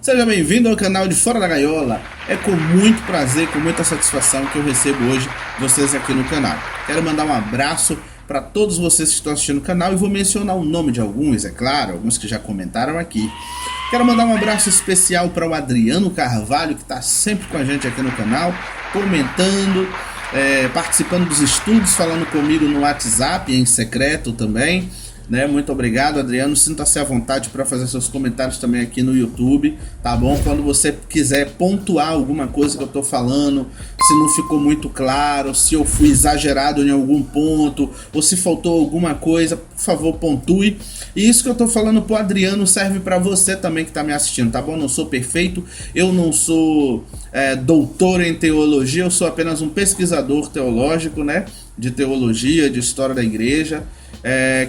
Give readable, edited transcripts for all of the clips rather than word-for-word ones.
Seja bem-vindo ao canal de Fora da Gaiola. É com muito prazer, com muita satisfação que eu recebo hoje vocês aqui no canal. Quero mandar um abraço para todos vocês que estão assistindo o canal e vou mencionar o nome de alguns, é claro, alguns que já comentaram aqui. Quero mandar um abraço especial para o Adriano Carvalho, que está sempre com a gente aqui no canal, comentando, participando dos estudos, falando comigo no WhatsApp, em secreto também. Muito obrigado, Adriano. Sinta-se à vontade para fazer seus comentários também aqui no YouTube, tá bom? Quando você quiser pontuar alguma coisa que eu tô falando, se não ficou muito claro, se eu fui exagerado em algum ponto, ou se faltou alguma coisa, por favor, pontue. E isso que eu tô falando pro Adriano serve para você também que tá me assistindo, tá bom? Não sou perfeito, eu não sou doutor em teologia, eu sou apenas um pesquisador teológico, de teologia, de história da igreja.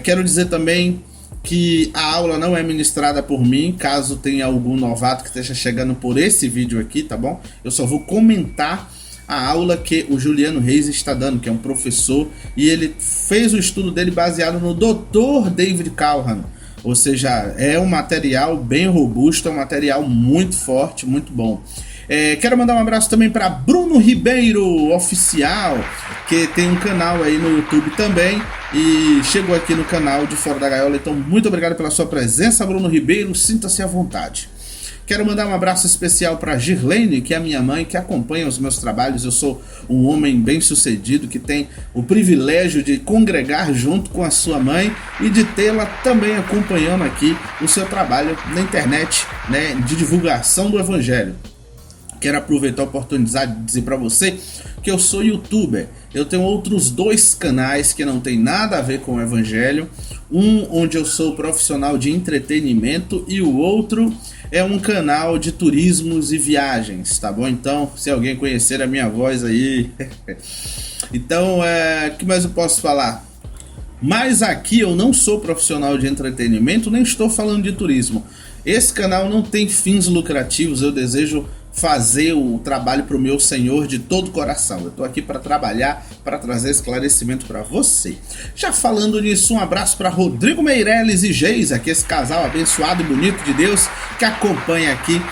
Quero dizer também que a aula não é ministrada por mim, caso tenha algum novato que esteja chegando por esse vídeo aqui, tá bom? Eu só vou comentar a aula que o Juliano Reis está dando, que é um professor, e ele fez o estudo dele baseado no Dr. David Calhoun, ou seja, é um material bem robusto, é um material muito forte, muito bom. Quero mandar um abraço também para Bruno Ribeiro Oficial, que tem um canal aí no YouTube também e chegou aqui no canal de Fora da Gaiola. Então muito obrigado pela sua presença, Bruno Ribeiro, sinta-se à vontade. Quero mandar um abraço especial para Girlene, que é a minha mãe, que acompanha os meus trabalhos. Eu sou um homem bem sucedido, que tem o privilégio de congregar junto com a sua mãe e de tê-la também acompanhando aqui o seu trabalho na internet, de divulgação do Evangelho. Quero aproveitar a oportunidade de dizer para você que eu sou youtuber. Eu tenho outros 2 canais que não tem nada a ver com o Evangelho. Um onde eu sou profissional de entretenimento e o outro é um canal de turismos e viagens, tá bom? Então, se alguém conhecer a minha voz aí... Então, o que mais eu posso falar? Mas aqui eu não sou profissional de entretenimento, nem estou falando de turismo. Esse canal não tem fins lucrativos, eu desejo fazer o trabalho para o meu Senhor de todo o coração. Eu estou aqui para trabalhar, para trazer esclarecimento para você. Já falando nisso, um abraço para Rodrigo Meirelles e Geisa, que é esse casal abençoado e bonito de Deus que acompanha aqui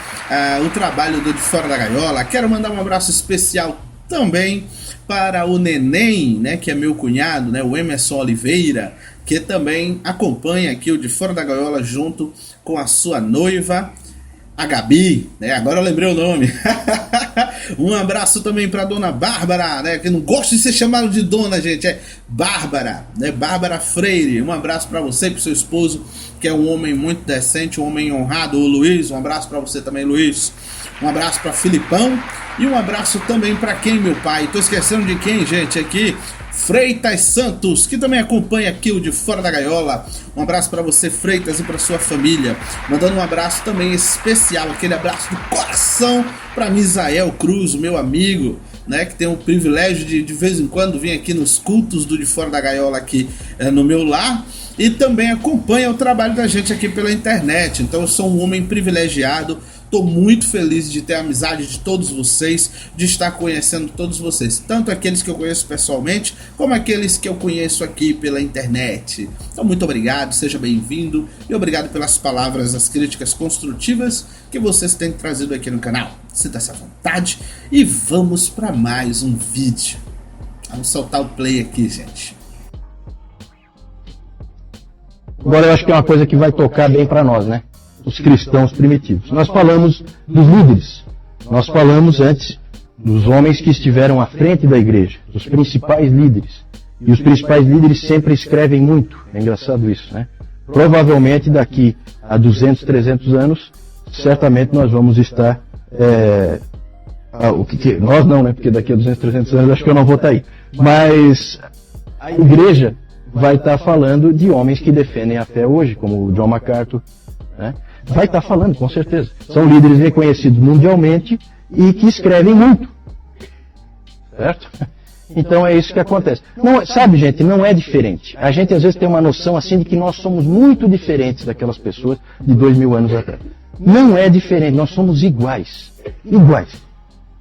o trabalho do De Fora da Gaiola. Quero mandar um abraço especial também para o Neném, que é meu cunhado, o Emerson Oliveira, que também acompanha aqui o De Fora da Gaiola junto com a sua noiva, a Gabi, agora eu lembrei o nome. Um abraço também para dona Bárbara, que não gosta de ser chamado de dona, gente, é Bárbara, Bárbara Freire. Um abraço para você e para seu esposo, que é um homem muito decente, um homem honrado, o Luiz. Um abraço para você também, Luiz. Um abraço para Filipão e um abraço também para quem, meu pai? Tô esquecendo de quem, gente, aqui. Freitas Santos, que também acompanha aqui o De Fora da Gaiola. Um abraço para você, Freitas, e para sua família. Mandando um abraço também especial, aquele abraço do coração para Misael Cruz, o meu amigo, que tem o privilégio de vez em quando vir aqui nos cultos do De Fora da Gaiola aqui no meu lar. E também acompanha o trabalho da gente aqui pela internet. Então eu sou um homem privilegiado. Estou muito feliz de ter a amizade de todos vocês, de estar conhecendo todos vocês, tanto aqueles que eu conheço pessoalmente, como aqueles que eu conheço aqui pela internet. Então muito obrigado, seja bem-vindo e obrigado pelas palavras, as críticas construtivas que vocês têm trazido aqui no canal. Sinta-se à vontade e vamos para mais um vídeo. Vamos soltar o play aqui, gente. Agora eu acho que é uma coisa que vai tocar bem para nós, os cristãos primitivos. Nós falamos dos líderes, nós falamos antes dos homens que estiveram à frente da igreja, dos principais líderes. E os principais líderes sempre escrevem muito, é engraçado isso, Provavelmente daqui a 200, 300 anos, certamente nós vamos estar... nós não, porque daqui a 200, 300 anos acho que eu não vou estar aí. Mas a igreja vai estar falando de homens que defendem a fé hoje, como o John MacArthur, vai estar falando, com certeza. São líderes reconhecidos mundialmente e que escrevem muito. Certo? Então é isso que acontece. Não, sabe, gente, não é diferente. A gente às vezes tem uma noção assim de que nós somos muito diferentes daquelas pessoas de 2000 anos atrás. Não é diferente, nós somos iguais. Iguais.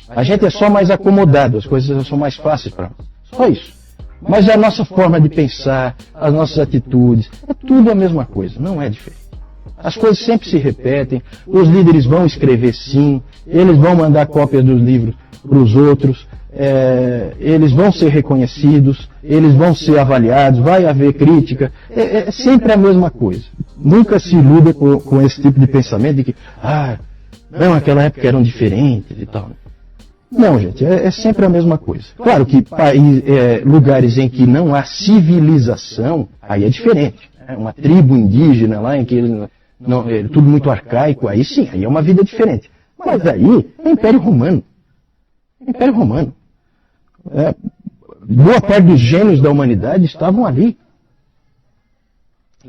A gente é só mais acomodado, as coisas são mais fáceis para nós. Só isso. Mas a nossa forma de pensar, as nossas atitudes, é tudo a mesma coisa, não é diferente. As coisas sempre se repetem, os líderes vão escrever sim, eles vão mandar cópias dos livros para os outros, eles vão ser reconhecidos, eles vão ser avaliados, vai haver crítica, é sempre a mesma coisa. Nunca se iluda com esse tipo de pensamento de que, não, naquela época eram diferentes e tal. Não, gente, é sempre a mesma coisa. Claro que lugares em que não há civilização, aí é diferente. Uma tribo indígena lá em que é tudo muito arcaico, aí sim, aí é uma vida diferente. Mas aí é Império Romano. Império Romano. Boa parte dos gênios da humanidade estavam ali.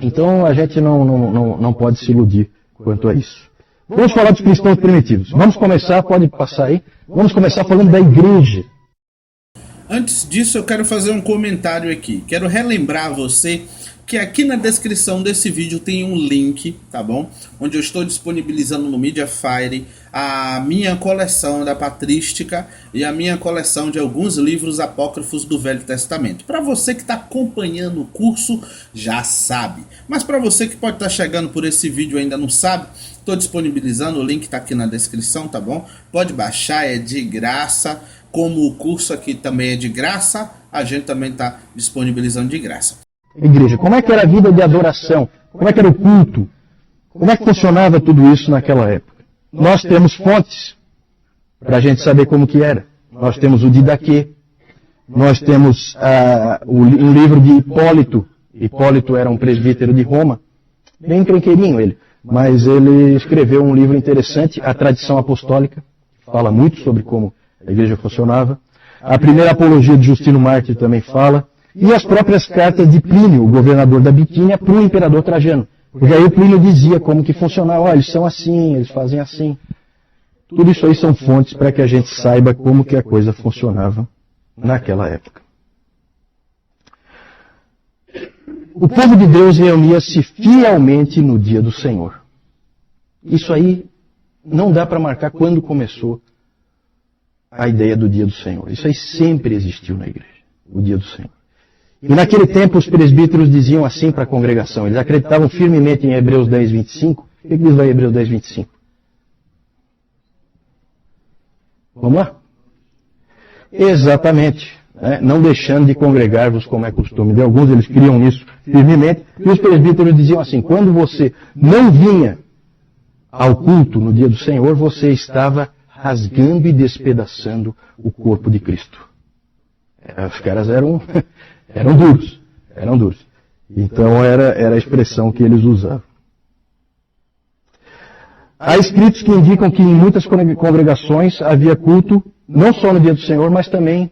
Então a gente não pode se iludir quanto a isso. Vamos falar dos cristãos primitivos. Vamos começar, pode passar aí. Vamos começar falando da igreja. Antes disso, eu quero fazer um comentário aqui. Quero relembrar você que aqui na descrição desse vídeo tem um link, tá bom? Onde eu estou disponibilizando no Mediafire a minha coleção da patrística e a minha coleção de alguns livros apócrifos do Velho Testamento. Para você que está acompanhando o curso, já sabe. Mas para você que pode estar chegando por esse vídeo e ainda não sabe, estou disponibilizando, o link está aqui na descrição, tá bom? Pode baixar, é de graça. Como o curso aqui também é de graça, a gente também está disponibilizando de graça. Igreja, como é que era a vida de adoração? Como é que era o culto? Como é que funcionava tudo isso naquela época? Nós temos fontes para a gente saber como que era. Nós temos o Didaquê, nós temos um livro de Hipólito. Hipólito era um presbítero de Roma, bem crenqueirinho ele, mas ele escreveu um livro interessante, A Tradição Apostólica, fala muito sobre como a igreja funcionava. A primeira apologia de Justino Mártir também fala. E as próprias cartas de Plínio, o governador da Bitínia, para o imperador Trajano. Porque aí o Plínio dizia como que funcionava, eles são assim, eles fazem assim. Tudo isso aí são fontes para que a gente saiba como que a coisa funcionava naquela época. O povo de Deus reunia-se fielmente no dia do Senhor. Isso aí não dá para marcar quando começou a ideia do dia do Senhor. Isso aí sempre existiu na igreja, o dia do Senhor. E naquele tempo os presbíteros diziam assim para a congregação, eles acreditavam firmemente em Hebreus 10, 25. O que diz lá em Hebreus 10, 25? Vamos lá? Exatamente. Não deixando de congregar-vos como é costume de alguns, eles criam isso firmemente. E os presbíteros diziam assim, quando você não vinha ao culto no dia do Senhor, você estava rasgando e despedaçando o corpo de Cristo. Os caras eram duros. Então era a expressão que eles usavam. Há escritos que indicam que em muitas congregações havia culto, não só no dia do Senhor, mas também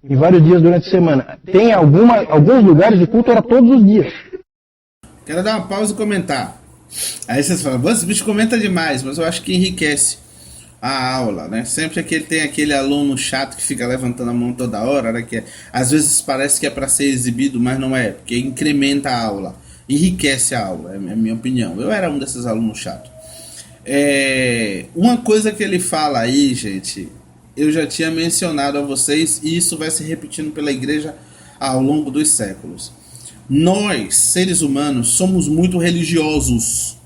em vários dias durante a semana. Tem alguns lugares de culto era todos os dias. Quero dar uma pausa e comentar. Aí vocês falam, esse bicho comenta demais, mas eu acho que enriquece a aula, né? Sempre que ele tem aquele aluno chato que fica levantando a mão toda hora, né? Que às vezes parece que é para ser exibido, mas não é, porque incrementa a aula, enriquece a aula, é a minha opinião. Eu era um desses alunos chatos. Uma coisa que ele fala aí, gente, eu já tinha mencionado a vocês, e isso vai se repetindo pela igreja ao longo dos séculos. Nós, seres humanos, somos muito religiosos.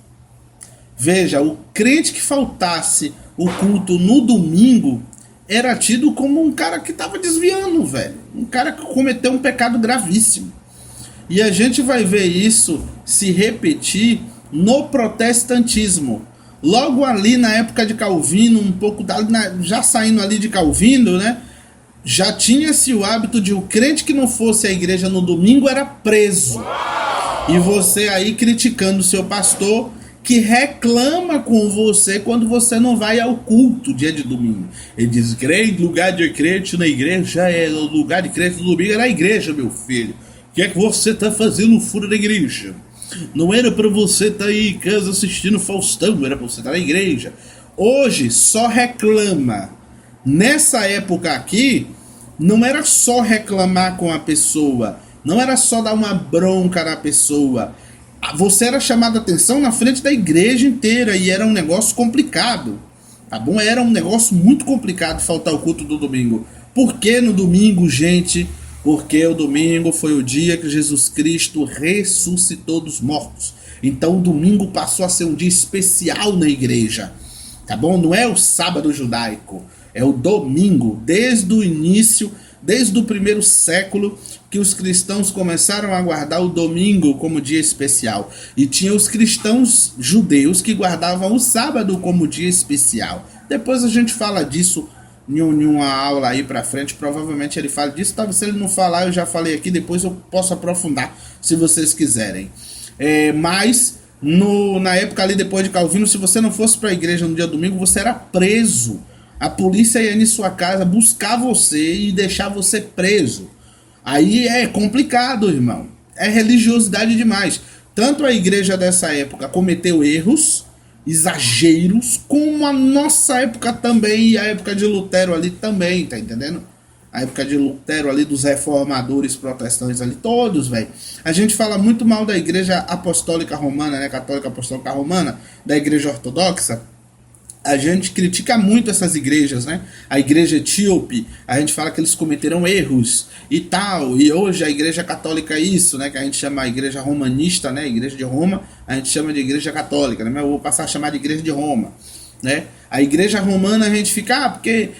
Veja, o crente que faltasse o culto no domingo era tido como um cara que estava desviando, velho. Um cara que cometeu um pecado gravíssimo. E a gente vai ver isso se repetir no protestantismo. Logo ali na época de Calvino, um pouco já saindo ali de Calvino, né? Já tinha-se o hábito de o crente que não fosse à igreja no domingo era preso. E você aí criticando o seu pastor, que reclama com você quando você não vai ao culto dia de domingo. Ele diz, crente, lugar de crente na igreja é lugar de crente no domingo é na igreja, meu filho. O que é que você está fazendo fora da igreja? Não era para você estar aí em casa assistindo Faustão, era para você estar na igreja. Hoje só reclama. Nessa época aqui, não era só reclamar com a pessoa, não era só dar uma bronca na pessoa. Você era chamado a atenção na frente da igreja inteira e era um negócio complicado, tá bom? Era um negócio muito complicado faltar o culto do domingo. Por que no domingo, gente? Porque o domingo foi o dia que Jesus Cristo ressuscitou dos mortos. Então o domingo passou a ser um dia especial na igreja, tá bom? Não é o sábado judaico, é o domingo. Desde o início, desde o primeiro século, que os cristãos começaram a guardar o domingo como dia especial. E tinha os cristãos judeus que guardavam o sábado como dia especial. Depois a gente fala disso em uma aula aí pra frente, provavelmente ele fala disso. Talvez se ele não falar, eu já falei aqui, depois eu posso aprofundar se vocês quiserem. Mas na época ali depois de Calvino, se você não fosse para a igreja no dia domingo, você era preso. A polícia ia em sua casa buscar você e deixar você preso. Aí é complicado, irmão. É religiosidade demais. Tanto a igreja dessa época cometeu erros, exageros, como a nossa época também, e a época de Lutero ali também, tá entendendo? A época de Lutero ali, dos reformadores protestantes ali, todos, velho. A gente fala muito mal da igreja apostólica romana, né, católica apostólica romana, da igreja ortodoxa. A gente critica muito essas igrejas, né? A igreja etíope, a gente fala que eles cometeram erros e tal. E hoje a igreja católica é isso, né? Que a gente chama a igreja romanista, né? A igreja de Roma, a gente chama de igreja católica, né? Mas eu vou passar a chamar de igreja de Roma, né? A igreja romana a gente fica, porque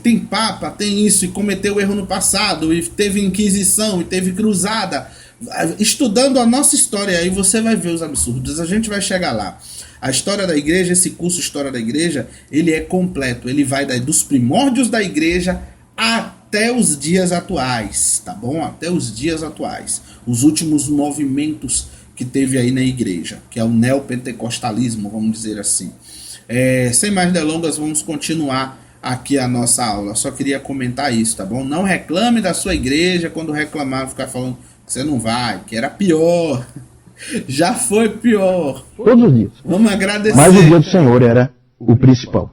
tem papa, tem isso, e cometeu erro no passado, e teve inquisição, e teve cruzada. Estudando a nossa história aí você vai ver os absurdos, a gente vai chegar lá. A história da igreja, esse curso História da Igreja, ele é completo, ele vai dos primórdios da igreja até os dias atuais, tá bom? Até os dias atuais. Os últimos movimentos que teve aí na igreja, que é o neopentecostalismo, vamos dizer assim. Sem mais delongas, vamos continuar aqui a nossa aula. Só queria comentar isso, tá bom? Não reclame da sua igreja, quando reclamar, ficar falando que você não vai, que era pior. Já foi pior. Todos os dias. Vamos agradecer. Mas o dia do Senhor era o principal.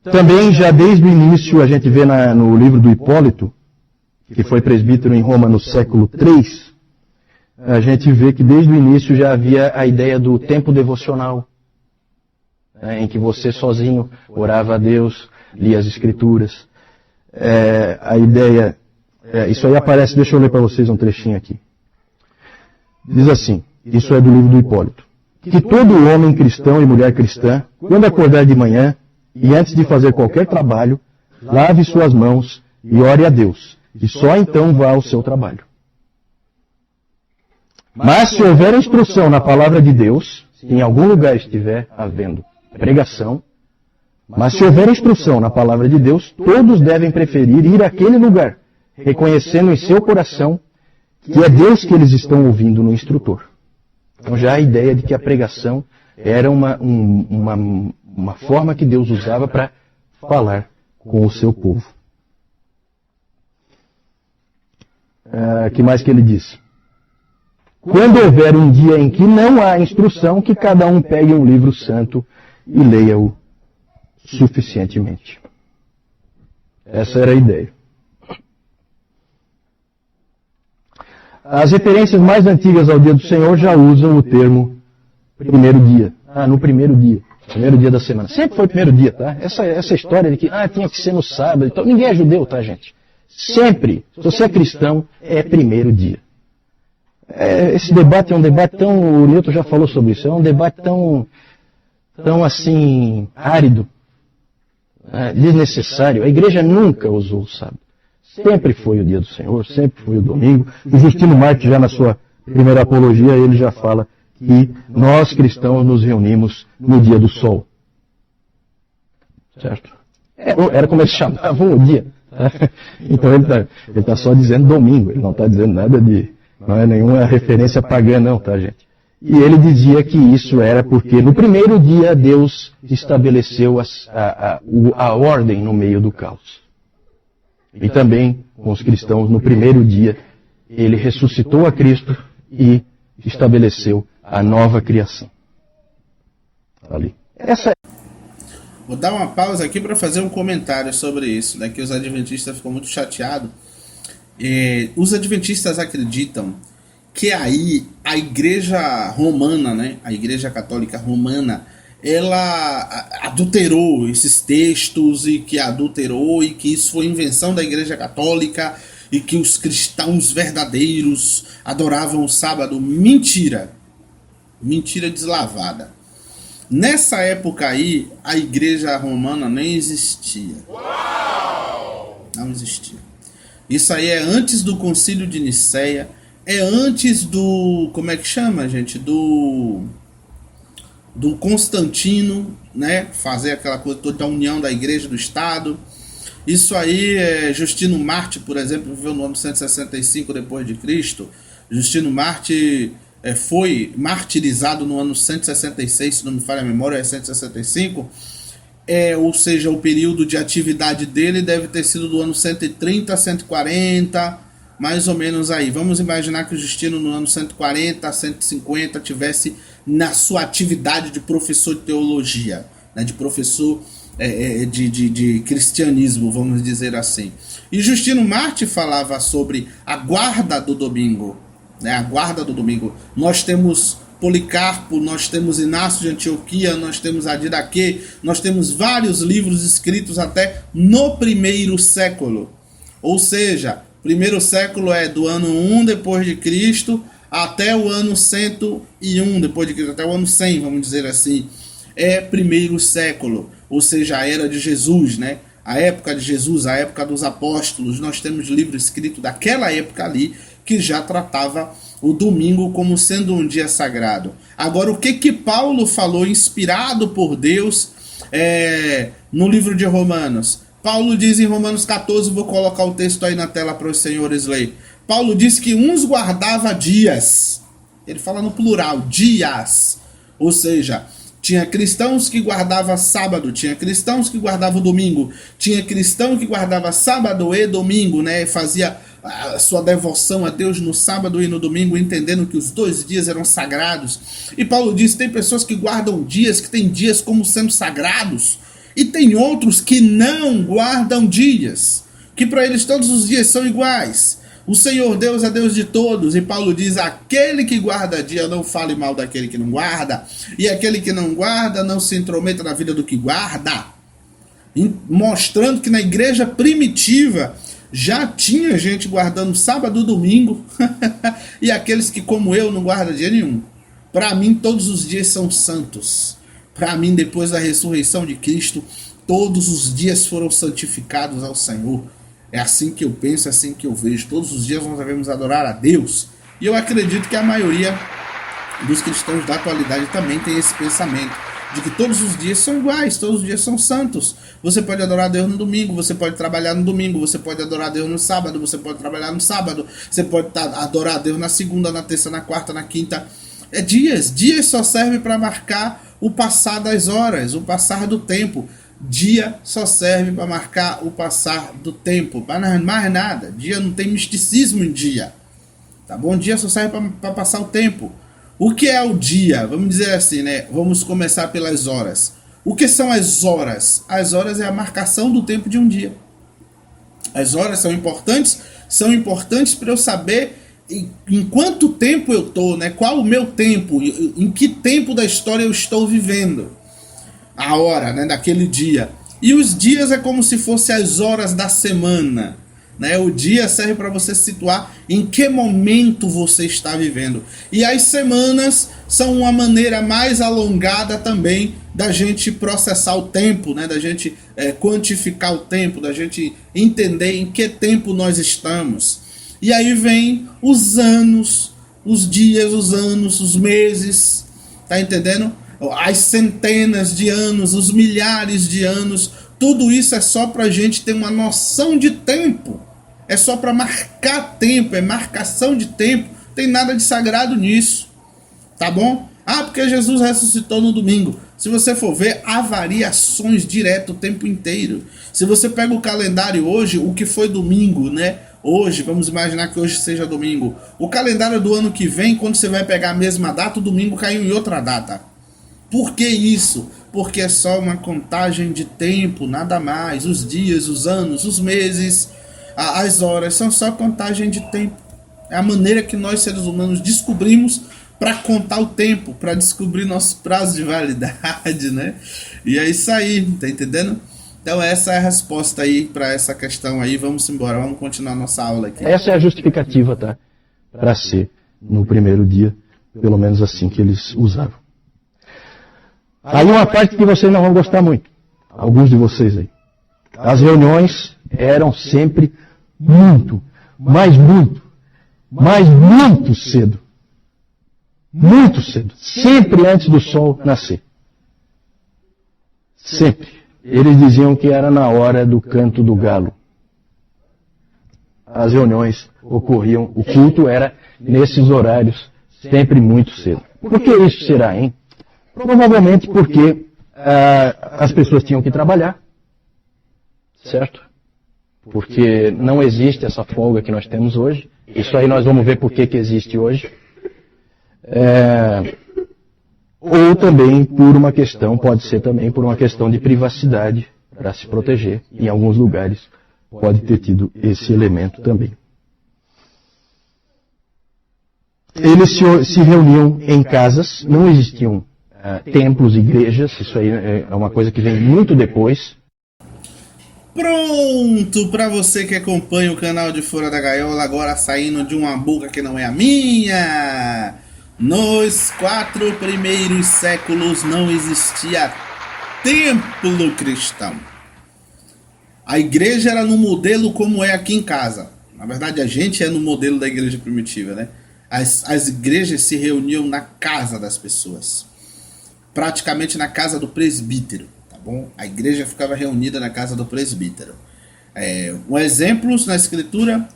Também, já desde o início, a gente vê no livro do Hipólito, que foi presbítero em Roma no século III, a gente vê que desde o início já havia a ideia do tempo devocional, né, em que você sozinho orava a Deus, lia as Escrituras. A ideia... isso aí aparece, deixa eu ler para vocês um trechinho aqui. Diz assim, isso é do livro do Hipólito: que todo homem cristão e mulher cristã, quando acordar de manhã e antes de fazer qualquer trabalho, lave suas mãos e ore a Deus, e só então vá ao seu trabalho. Mas se houver instrução na palavra de Deus, se em algum lugar estiver havendo pregação, mas se houver instrução na palavra de Deus, todos devem preferir ir àquele lugar, reconhecendo em seu coração que é Deus que eles estão ouvindo no instrutor. Então já a ideia de que a pregação era uma forma que Deus usava para falar com o seu povo. Que mais que ele diz? Quando houver um dia em que não há instrução, que cada um pegue um livro santo e leia-o suficientemente. Essa era a ideia. As referências mais antigas ao dia do Senhor já usam o termo primeiro dia. No primeiro dia da semana. Sempre foi o primeiro dia, tá? Essa história de que tinha que ser no sábado. Então, ninguém é judeu, tá, gente? Sempre, se você é cristão, é primeiro dia. Esse debate é um debate tão... O Newton já falou sobre isso. É um debate tão assim, árido, desnecessário. A igreja nunca usou o sábado. Sempre foi o dia do Senhor, sempre foi o domingo. O Justino Marques, já na sua primeira apologia, ele já fala que nós cristãos nos reunimos no dia do sol. Certo? Era como eles chamavam o dia. Tá? Então ele está só dizendo domingo, ele não está dizendo nada de... Não é nenhuma referência pagã não, tá, gente? E ele dizia que isso era porque no primeiro dia Deus estabeleceu a ordem no meio do caos. E também, com os cristãos, no primeiro dia, ele ressuscitou a Cristo e estabeleceu a nova criação. Ali. Vou dar uma pausa aqui para fazer um comentário sobre isso, né, que os adventistas ficam muito chateados. Os adventistas acreditam que aí a igreja romana, né, a igreja católica romana, ela adulterou esses textos e que isso foi invenção da igreja católica e que os cristãos verdadeiros adoravam o sábado. Mentira. Mentira deslavada. Nessa época aí, a igreja romana nem existia. Não existia. Isso aí é antes do concílio de Nicéia, é antes do, como é que chama, gente? Do Constantino, né? Fazer aquela coisa toda da união da igreja do Estado. Isso aí, Justino Marte, por exemplo, viveu no ano 165 depois de Cristo. Justino Marte foi martirizado no ano 166, se não me falha a memória, é 165. Ou seja, o período de atividade dele deve ter sido do ano 130 140, mais ou menos aí. Vamos imaginar que o Justino no ano 140 150 tivesse na sua atividade de professor de teologia, né, de professor de cristianismo, vamos dizer assim. E Justino Marte falava sobre a guarda do domingo, né, a guarda do domingo. Nós temos Policarpo, nós temos Inácio de Antioquia, nós temos Adiraquê, nós temos vários livros escritos até no primeiro século. Ou seja, primeiro século é do ano 1 depois de Cristo até o ano 101 depois de Cristo, até o ano 100, vamos dizer assim. É primeiro século, ou seja, a era de Jesus, né? A época de Jesus, a época dos apóstolos. Nós temos livro escrito daquela época ali que já tratava o domingo como sendo um dia sagrado. Agora, o que Paulo falou, inspirado por Deus, no livro de Romanos? Paulo diz em Romanos 14, vou colocar o texto aí na tela para os senhores lerem. Paulo diz que uns guardava dias. Ele fala no plural, dias. Ou seja, tinha cristãos que guardavam sábado, tinha cristãos que guardavam domingo, tinha cristão que guardava sábado e domingo, né? Fazia a sua devoção a Deus no sábado e no domingo, entendendo que os 2 dias eram sagrados. E Paulo diz que tem pessoas que guardam dias, que tem dias como sendo sagrados, e tem outros que não guardam dias, que para eles todos os dias são iguais. O Senhor Deus é Deus de todos, e Paulo diz, aquele que guarda dia não fale mal daquele que não guarda, e aquele que não guarda não se intrometa na vida do que guarda. Mostrando que na igreja primitiva já tinha gente guardando sábado e domingo, e aqueles que como eu não guardam dia nenhum. Para mim todos os dias são santos. Para mim, depois da ressurreição de Cristo, todos os dias foram santificados ao Senhor. É assim que eu penso, é assim que eu vejo. Todos os dias nós devemos adorar a Deus. E eu acredito que a maioria dos cristãos da atualidade também tem esse pensamento, de que todos os dias são iguais, todos os dias são santos. Você pode adorar a Deus no domingo, você pode trabalhar no domingo, você pode adorar a Deus no sábado, você pode trabalhar no sábado, você pode adorar a Deus na segunda, na terça, na quarta, na quinta. Dias só serve para marcar o passar das horas, o passar do tempo. Dia só serve para marcar o passar do tempo, para mais nada. Dia não tem misticismo em dia, tá bom? Dia só serve para passar o tempo. O que é o dia? Vamos dizer assim, né? Vamos começar pelas horas. O que são as horas? As horas é a marcação do tempo de um dia. As horas são importantes para eu saber em quanto tempo eu estou, né? Qual o meu tempo, em que tempo da história eu estou vivendo. A hora, né, daquele dia. E os dias é como se fossem as horas da semana, né? O dia serve para você se situar em que momento você está vivendo. E as semanas são uma maneira mais alongada também da gente processar o tempo, né? Da gente quantificar o tempo, da gente entender em que tempo nós estamos. E aí vem os anos, os dias, os anos, os meses, tá entendendo? As centenas de anos, os milhares de anos, tudo isso é só para a gente ter uma noção de tempo. É só para marcar tempo, é marcação de tempo. Não tem nada de sagrado nisso, tá bom? Porque Jesus ressuscitou no domingo. Se você for ver, há variações direto o tempo inteiro. Se você pega o calendário hoje, o que foi domingo, né? Hoje, vamos imaginar que hoje seja domingo. O calendário do ano que vem, quando você vai pegar a mesma data, o domingo caiu em outra data. Por que isso? Porque é só uma contagem de tempo, nada mais. Os dias, os anos, os meses, as horas são só contagem de tempo. É a maneira que nós seres humanos descobrimos para contar o tempo, para descobrir nosso prazo de validade, né? E é isso aí, tá entendendo? Então essa é a resposta aí para essa questão aí. Vamos embora, vamos continuar nossa aula aqui. Essa é a justificativa, tá? Para ser no primeiro dia, pelo menos assim que eles usavam. Aí uma parte que vocês não vão gostar muito, alguns de vocês aí. As reuniões eram sempre muito cedo. Muito cedo. Sempre antes do sol nascer. Sempre. Eles diziam que era na hora do canto do galo. As reuniões ocorriam, o culto era nesses horários, sempre muito cedo. Por que isso será, hein? Provavelmente porque as pessoas tinham que trabalhar, certo? Porque não existe essa folga que nós temos hoje. Isso aí nós vamos ver por que existe hoje. Ou também por uma questão, pode ser também por uma questão de privacidade, para se proteger. Em alguns lugares pode ter tido esse elemento também. Eles se reuniam em casas, não existiam templos, igrejas, isso aí é uma coisa que vem muito depois. Pronto, para você que acompanha o canal de Fora da Gaiola, agora saindo de uma boca que não é a minha. Nos 4 primeiros séculos não existia templo cristão. A igreja era no modelo como é aqui em casa. Na verdade, a gente é no modelo da igreja primitiva, né? As igrejas se reuniam na casa das pessoas. Praticamente na casa do presbítero, tá bom? A igreja ficava reunida na casa do presbítero. Um exemplo na escritura,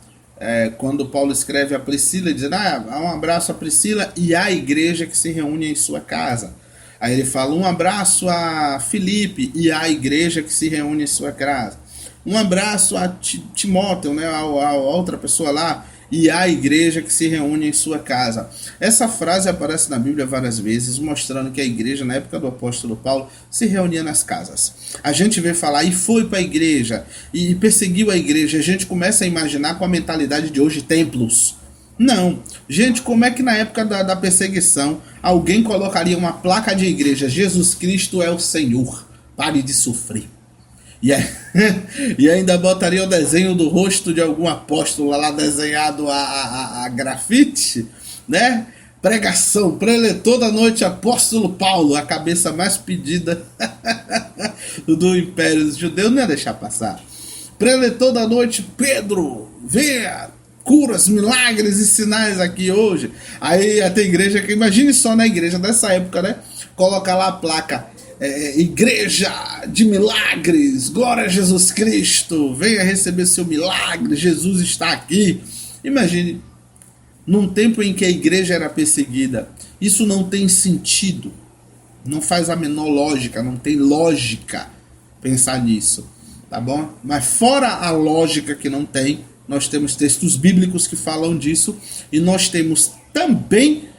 quando Paulo escreve a Priscila, dizendo, um abraço a Priscila e a igreja que se reúne em sua casa. Aí ele fala, um abraço a Filipe e a igreja que se reúne em sua casa. Um abraço a Timóteo, né, a outra pessoa lá, e a igreja que se reúne em sua casa. Essa frase aparece na Bíblia várias vezes, mostrando que a igreja, na época do apóstolo Paulo, se reunia nas casas. A gente vê falar, e foi para a igreja, e perseguiu a igreja. A gente começa a imaginar com a mentalidade de hoje, templos. Não. Gente, como é que na época da perseguição, alguém colocaria uma placa de igreja, Jesus Cristo é o Senhor, pare de sofrer. E ainda botaria o desenho do rosto de algum apóstolo lá desenhado a grafite, né? Pregação, preletor da noite, apóstolo Paulo, a cabeça mais pedida do Império dos Judeus, não ia deixar passar. Preletor da noite, Pedro, venha, curas, milagres e sinais aqui hoje. Aí até igreja, que imagine só na igreja dessa época, né? Coloca lá a placa, igreja de milagres, glória a Jesus Cristo, venha receber seu milagre, Jesus está aqui. Imagine, num tempo em que a igreja era perseguida, isso não tem sentido, não faz a menor lógica, não tem lógica pensar nisso, tá bom? Mas fora a lógica que não tem, nós temos textos bíblicos que falam disso, e nós temos também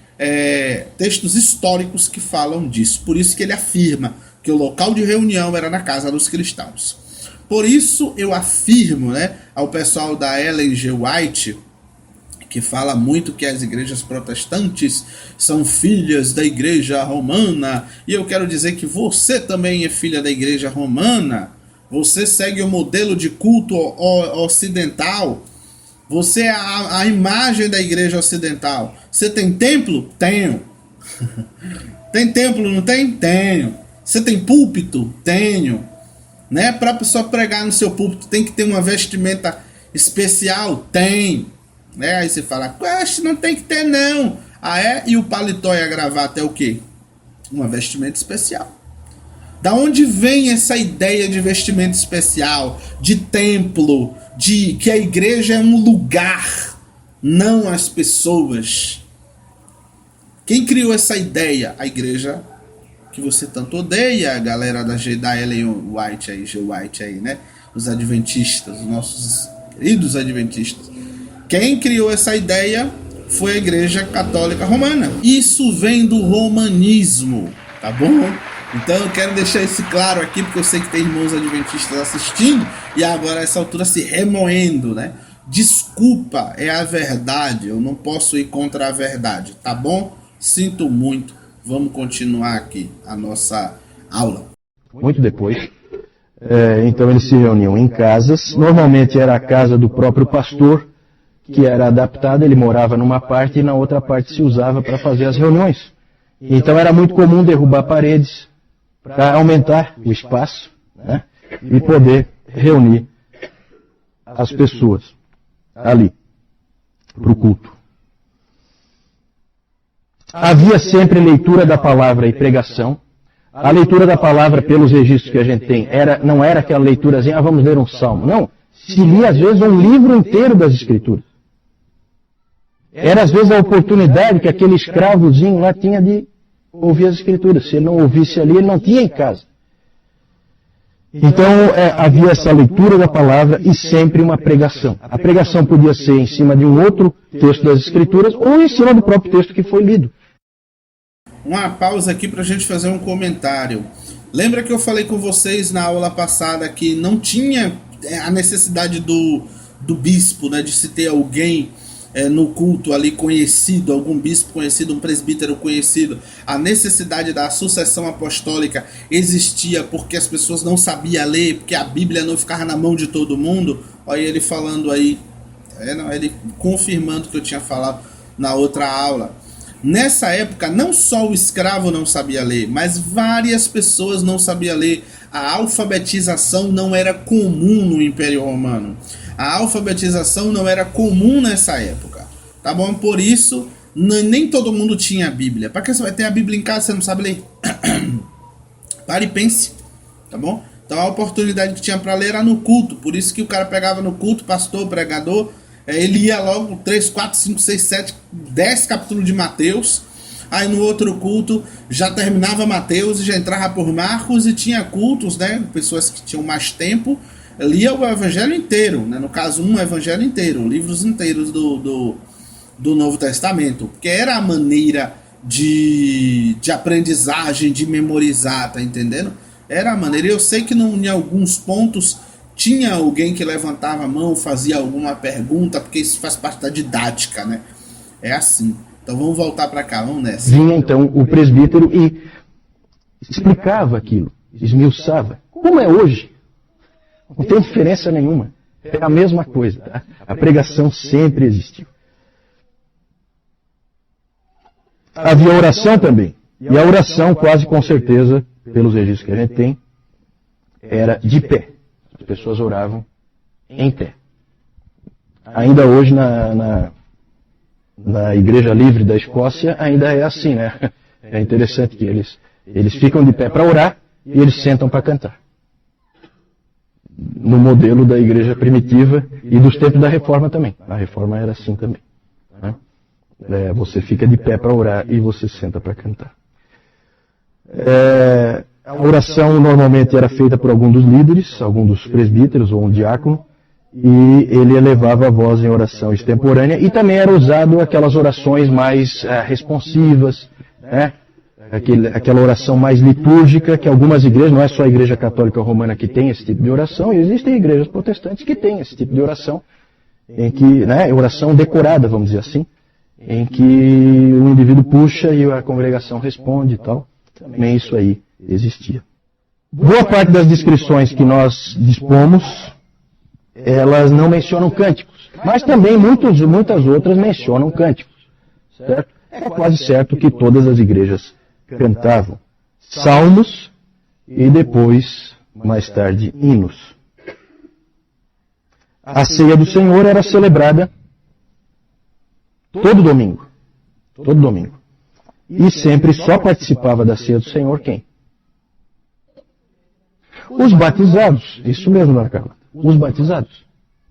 textos históricos que falam disso. Por isso que ele afirma que o local de reunião era na casa dos cristãos. Por isso eu afirmo, né, ao pessoal da Ellen G. White, que fala muito que as igrejas protestantes são filhas da igreja romana, e eu quero dizer que você também é filha da igreja romana. Você segue o modelo de culto ocidental. Você é a imagem da igreja ocidental. Você tem templo? Tenho. Tem templo, não tem? Tenho. Você tem púlpito? Tenho. Né? Para a pessoa pregar no seu púlpito, tem que ter uma vestimenta especial? Tem. Né? Aí você fala, não tem que ter não. E o paletó e a gravata é o quê? Uma vestimenta especial. Da onde vem essa ideia de vestimento especial, de templo, de que a igreja é um lugar, não as pessoas? Quem criou essa ideia? A igreja que você tanto odeia, a galera da Ellen White aí, G. White aí, né? Os adventistas, os nossos queridos adventistas. Quem criou essa ideia foi a igreja católica romana. Isso vem do romanismo, tá bom? Então eu quero deixar isso claro aqui, porque eu sei que tem irmãos adventistas assistindo e agora a essa altura se remoendo, né? Desculpa, é a verdade, eu não posso ir contra a verdade, tá bom? Sinto muito, vamos continuar aqui a nossa aula. Muito depois, Então eles se reuniam em casas, normalmente era a casa do próprio pastor, que era adaptada, ele morava numa parte e na outra parte se usava para fazer as reuniões. Então era muito comum derrubar paredes para aumentar o espaço, né, e poder reunir as pessoas ali para o culto. Havia sempre leitura da palavra e pregação. A leitura da palavra, pelos registros que a gente tem, não era aquela leiturazinha, vamos ler um salmo. Não, se lia às vezes um livro inteiro das Escrituras. Era às vezes a oportunidade que aquele escravozinho lá tinha de ouvir as Escrituras. Se ele não ouvisse ali, ele não tinha em casa. Então havia essa leitura da palavra e sempre uma pregação. A pregação podia ser em cima de um outro texto das Escrituras ou em cima do próprio texto que foi lido. Uma pausa aqui para a gente fazer um comentário. Lembra que eu falei com vocês na aula passada que não tinha a necessidade do bispo, né, de se ter alguém no culto ali conhecido, algum bispo conhecido, um presbítero conhecido. A necessidade da sucessão apostólica existia porque as pessoas não sabiam ler, porque a Bíblia não ficava na mão de todo mundo. Olha ele falando aí, ele confirmando o que eu tinha falado na outra aula. Nessa época, não só o escravo não sabia ler, mas várias pessoas não sabiam ler. A alfabetização não era comum no Império Romano. A alfabetização não era comum nessa época. Tá bom? Por isso, nem todo mundo tinha a Bíblia. Para que você vai ter a Bíblia em casa se você não sabe ler? Pare e pense. Tá bom? Então a oportunidade que tinha para ler era no culto. Por isso que o cara pegava no culto, pastor, pregador, ele ia logo 3, 4, 5, 6, 7, 10 capítulos de Mateus. Aí no outro culto já terminava Mateus e já entrava por Marcos. E tinha cultos, né, pessoas que tinham mais tempo, lia o evangelho inteiro, né, no caso um evangelho inteiro, livros inteiros do Novo Testamento, porque era a maneira de aprendizagem, de memorizar, tá entendendo? Era a maneira. Eu sei que em alguns pontos tinha alguém que levantava a mão, fazia alguma pergunta, porque isso faz parte da didática, né? É assim. Então vamos voltar para cá, vamos nessa. Vinha então o presbítero e explicava aquilo, esmiuçava. Como é hoje? Não tem diferença nenhuma. É a mesma coisa, tá? A pregação sempre existiu. Havia oração também. E a oração, quase com certeza, pelos registros que a gente tem, era de pé. As pessoas oravam em pé. Ainda hoje na Igreja Livre da Escócia ainda é assim, né? É interessante que eles ficam de pé para orar e eles sentam para cantar. No modelo da igreja primitiva e dos tempos da Reforma também. A Reforma era assim também. Né? Você fica de pé para orar e você senta para cantar. A oração normalmente era feita por algum dos líderes, algum dos presbíteros ou um diácono, e ele elevava a voz em oração extemporânea, e também era usado aquelas orações mais responsivas, né? Aquela oração mais litúrgica, que algumas igrejas, não é só a Igreja Católica Romana que tem esse tipo de oração, existem igrejas protestantes que têm esse tipo de oração, em que, né, oração decorada, vamos dizer assim, em que o indivíduo puxa e a congregação responde e tal. Também isso aí existia. Boa parte das descrições que nós dispomos, elas não mencionam cânticos, mas também muitas outras mencionam cânticos, certo? É quase certo que todas as igrejas cantavam salmos e depois, mais tarde, hinos. A ceia do Senhor era celebrada todo domingo. Todo domingo. E sempre só participava da ceia do Senhor quem? Os batizados. Isso mesmo, Dona Carla. Os batizados.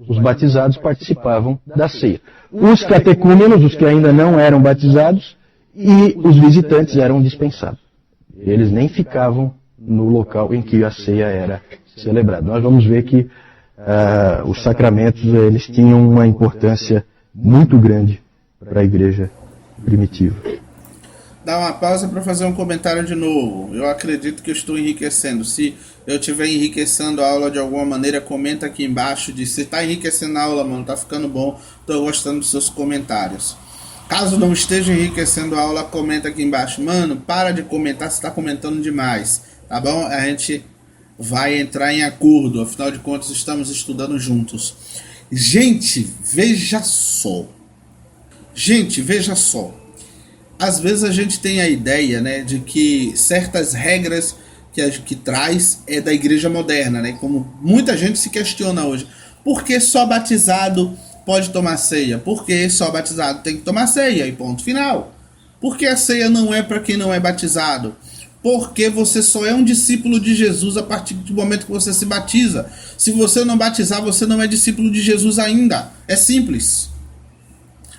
Os batizados participavam da ceia. Os catecúmenos, os que ainda não eram batizados, e os visitantes eram dispensados. Eles nem ficavam no local em que a ceia era celebrada. Nós vamos ver que os sacramentos eles tinham uma importância muito grande para a igreja primitiva. Dá uma pausa para fazer um comentário de novo. Eu acredito que eu estou enriquecendo. Se eu estiver enriquecendo a aula de alguma maneira, comenta aqui embaixo. Se está enriquecendo a aula, mano, tá ficando bom. Estou gostando dos seus comentários. Caso não esteja enriquecendo a aula, comenta aqui embaixo. Mano, para de comentar, você está comentando demais. Tá bom? A gente vai entrar em acordo, afinal de contas estamos estudando juntos. Gente, veja só. Às vezes a gente tem a ideia, né, de que certas regras que traz é da igreja moderna, né? Como muita gente se questiona hoje. Por que só batizado pode tomar ceia? Por que só batizado tem que tomar ceia? E ponto final. Por que a ceia não é para quem não é batizado? Porque você só é um discípulo de Jesus a partir do momento que você se batiza. Se você não batizar, você não é discípulo de Jesus ainda. É simples.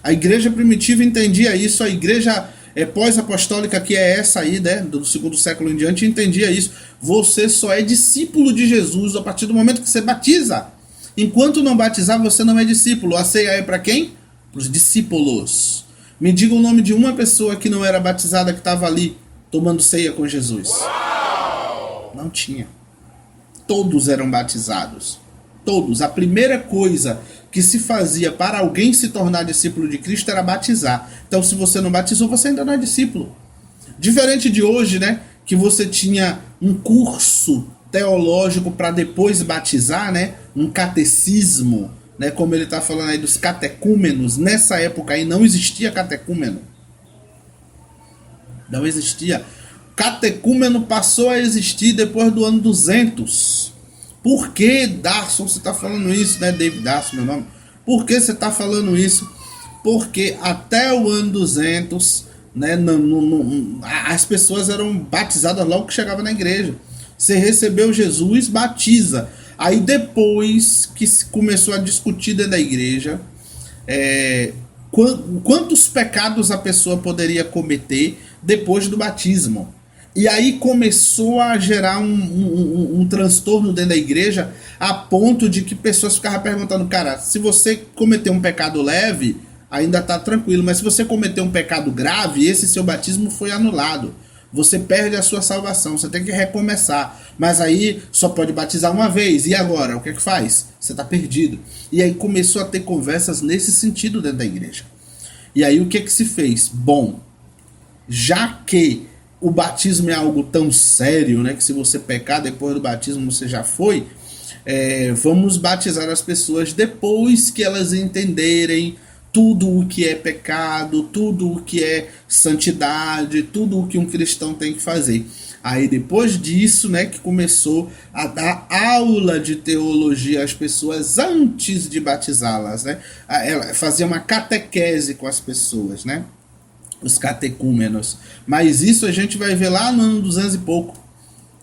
A igreja primitiva entendia isso, a igreja pós-apostólica, que é essa aí, né, do segundo século em diante, entendia isso. Você só é discípulo de Jesus a partir do momento que você batiza. Enquanto não batizar, você não é discípulo. A ceia é para quem? Para os discípulos. Me diga o nome de uma pessoa que não era batizada, que estava ali tomando ceia com Jesus. Não tinha. Todos eram batizados. Todos. A primeira coisa que se fazia para alguém se tornar discípulo de Cristo era batizar. Então, se você não batizou, você ainda não é discípulo. Diferente de hoje, né? Que você tinha um curso teológico para depois batizar, né? Um catecismo, né? Como ele está falando aí dos catecúmenos. Nessa época aí não existia catecúmeno. Não existia. Catecúmeno passou a existir depois do ano 200. Por que, Darson, você está falando isso, né? David Darson, meu nome. Por que você está falando isso? Porque até o ano 200, né, as pessoas eram batizadas logo que chegava na igreja. Você recebeu Jesus, batiza. Aí depois que se começou a discutir dentro da igreja, quantos pecados a pessoa poderia cometer depois do batismo. E aí começou a gerar um transtorno dentro da igreja, a ponto de que pessoas ficavam perguntando, cara, se você cometer um pecado leve, ainda tá tranquilo, mas se você cometer um pecado grave, esse seu batismo foi anulado. Você perde a sua salvação, você tem que recomeçar. Mas aí só pode batizar uma vez. E agora? O que é que faz? Você tá perdido. E aí começou a ter conversas nesse sentido dentro da igreja. E aí o que é que se fez? Bom, já que o batismo é algo tão sério, né, que se você pecar depois do batismo você já foi, vamos batizar as pessoas depois que elas entenderem tudo o que é pecado, tudo o que é santidade, tudo o que um cristão tem que fazer. Aí depois disso, né, que começou a dar aula de teologia às pessoas antes de batizá-las, né? Ela fazia uma catequese com as pessoas, né? Os catecúmenos. Mas isso a gente vai ver lá no ano 200 e pouco,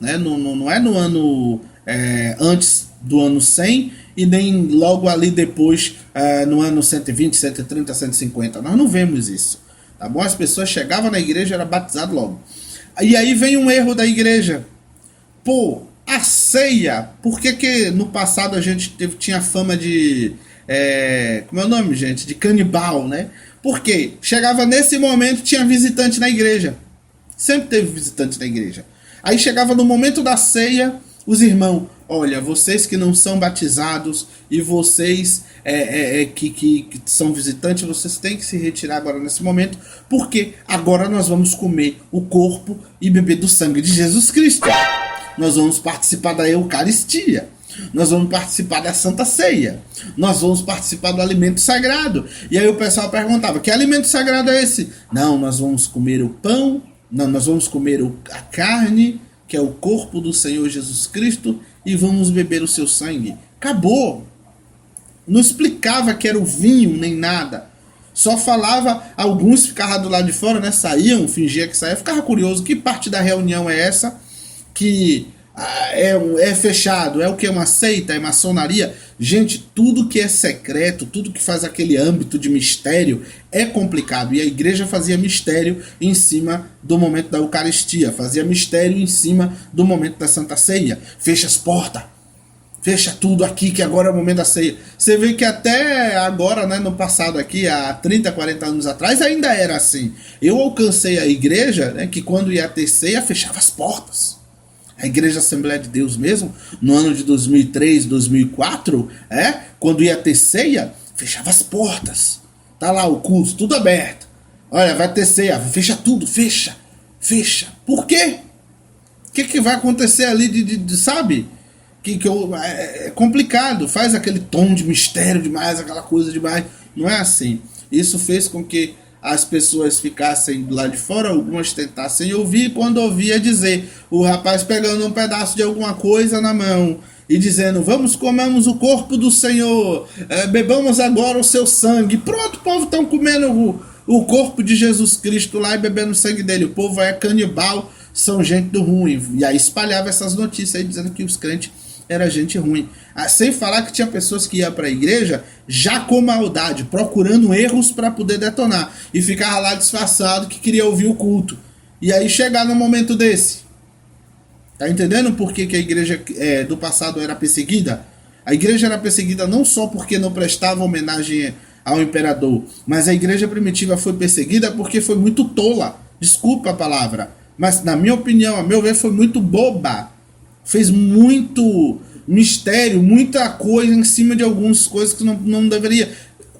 né? Não é no ano antes do ano 100 e nem logo ali depois no ano 120, 130, 150. Nós não vemos isso, tá bom? As pessoas chegavam na igreja e era batizado logo. E aí vem um erro da igreja. Pô, a ceia, por que no passado a gente tinha fama de como é o nome, gente? De canibal, né? Porque chegava nesse momento, tinha visitante na igreja. Sempre teve visitante na igreja. Aí chegava no momento da ceia, os irmãos, olha, vocês que não são batizados e vocês que são visitantes, vocês têm que se retirar agora nesse momento, porque agora nós vamos comer o corpo e beber do sangue de Jesus Cristo. Nós vamos participar da Eucaristia. Nós vamos participar da Santa Ceia. Nós vamos participar do alimento sagrado. E aí o pessoal perguntava, que alimento sagrado é esse? Não, nós vamos comer o pão, não, nós vamos comer a carne, que é o corpo do Senhor Jesus Cristo, e vamos beber o seu sangue. Acabou. Não explicava que era o vinho, nem nada. Só falava, alguns ficavam do lado de fora, né? Saíam, fingia que saíam. Ficava curioso, que parte da reunião é essa? Que é fechado, é o que? Uma seita, é maçonaria? Gente, tudo que é secreto, tudo que faz aquele âmbito de mistério é complicado. E a igreja fazia mistério em cima do momento da Eucaristia, fazia mistério em cima do momento da Santa Ceia. Fecha as portas, fecha tudo aqui, que agora é o momento da ceia. Você vê que até agora, né, no passado aqui, há 30, 40 anos atrás, ainda era assim. Eu alcancei a igreja, né, que quando ia ter ceia, fechava as portas. A Igreja Assembleia de Deus mesmo, no ano de 2003, 2004, quando ia ter ceia, fechava as portas. Tá lá o culto, tudo aberto. Olha, vai ter ceia, fecha tudo, fecha. Por quê? O que vai acontecer ali sabe? É complicado, faz aquele tom de mistério demais, aquela coisa demais. Não é assim. Isso fez com que as pessoas ficassem lá de fora, algumas tentassem ouvir, e quando ouvia dizer, o rapaz pegando um pedaço de alguma coisa na mão e dizendo, vamos comemos o corpo do Senhor, bebamos agora o seu sangue. Pronto, o povo estão comendo o corpo de Jesus Cristo lá e bebendo o sangue dele. O povo é canibal, são gente do ruim. E aí espalhava essas notícias aí dizendo que os crentes era gente ruim. Sem falar que tinha pessoas que iam para a igreja já com maldade, procurando erros para poder detonar. E ficava lá disfarçado que queria ouvir o culto. E aí chegar num momento desse. Tá entendendo por que a igreja do passado era perseguida? A igreja era perseguida não só porque não prestava homenagem ao imperador, mas a igreja primitiva foi perseguida porque foi muito tola. Desculpa a palavra. Mas na minha opinião, a meu ver, foi muito boba. Fez muito mistério, muita coisa em cima de algumas coisas que não deveria.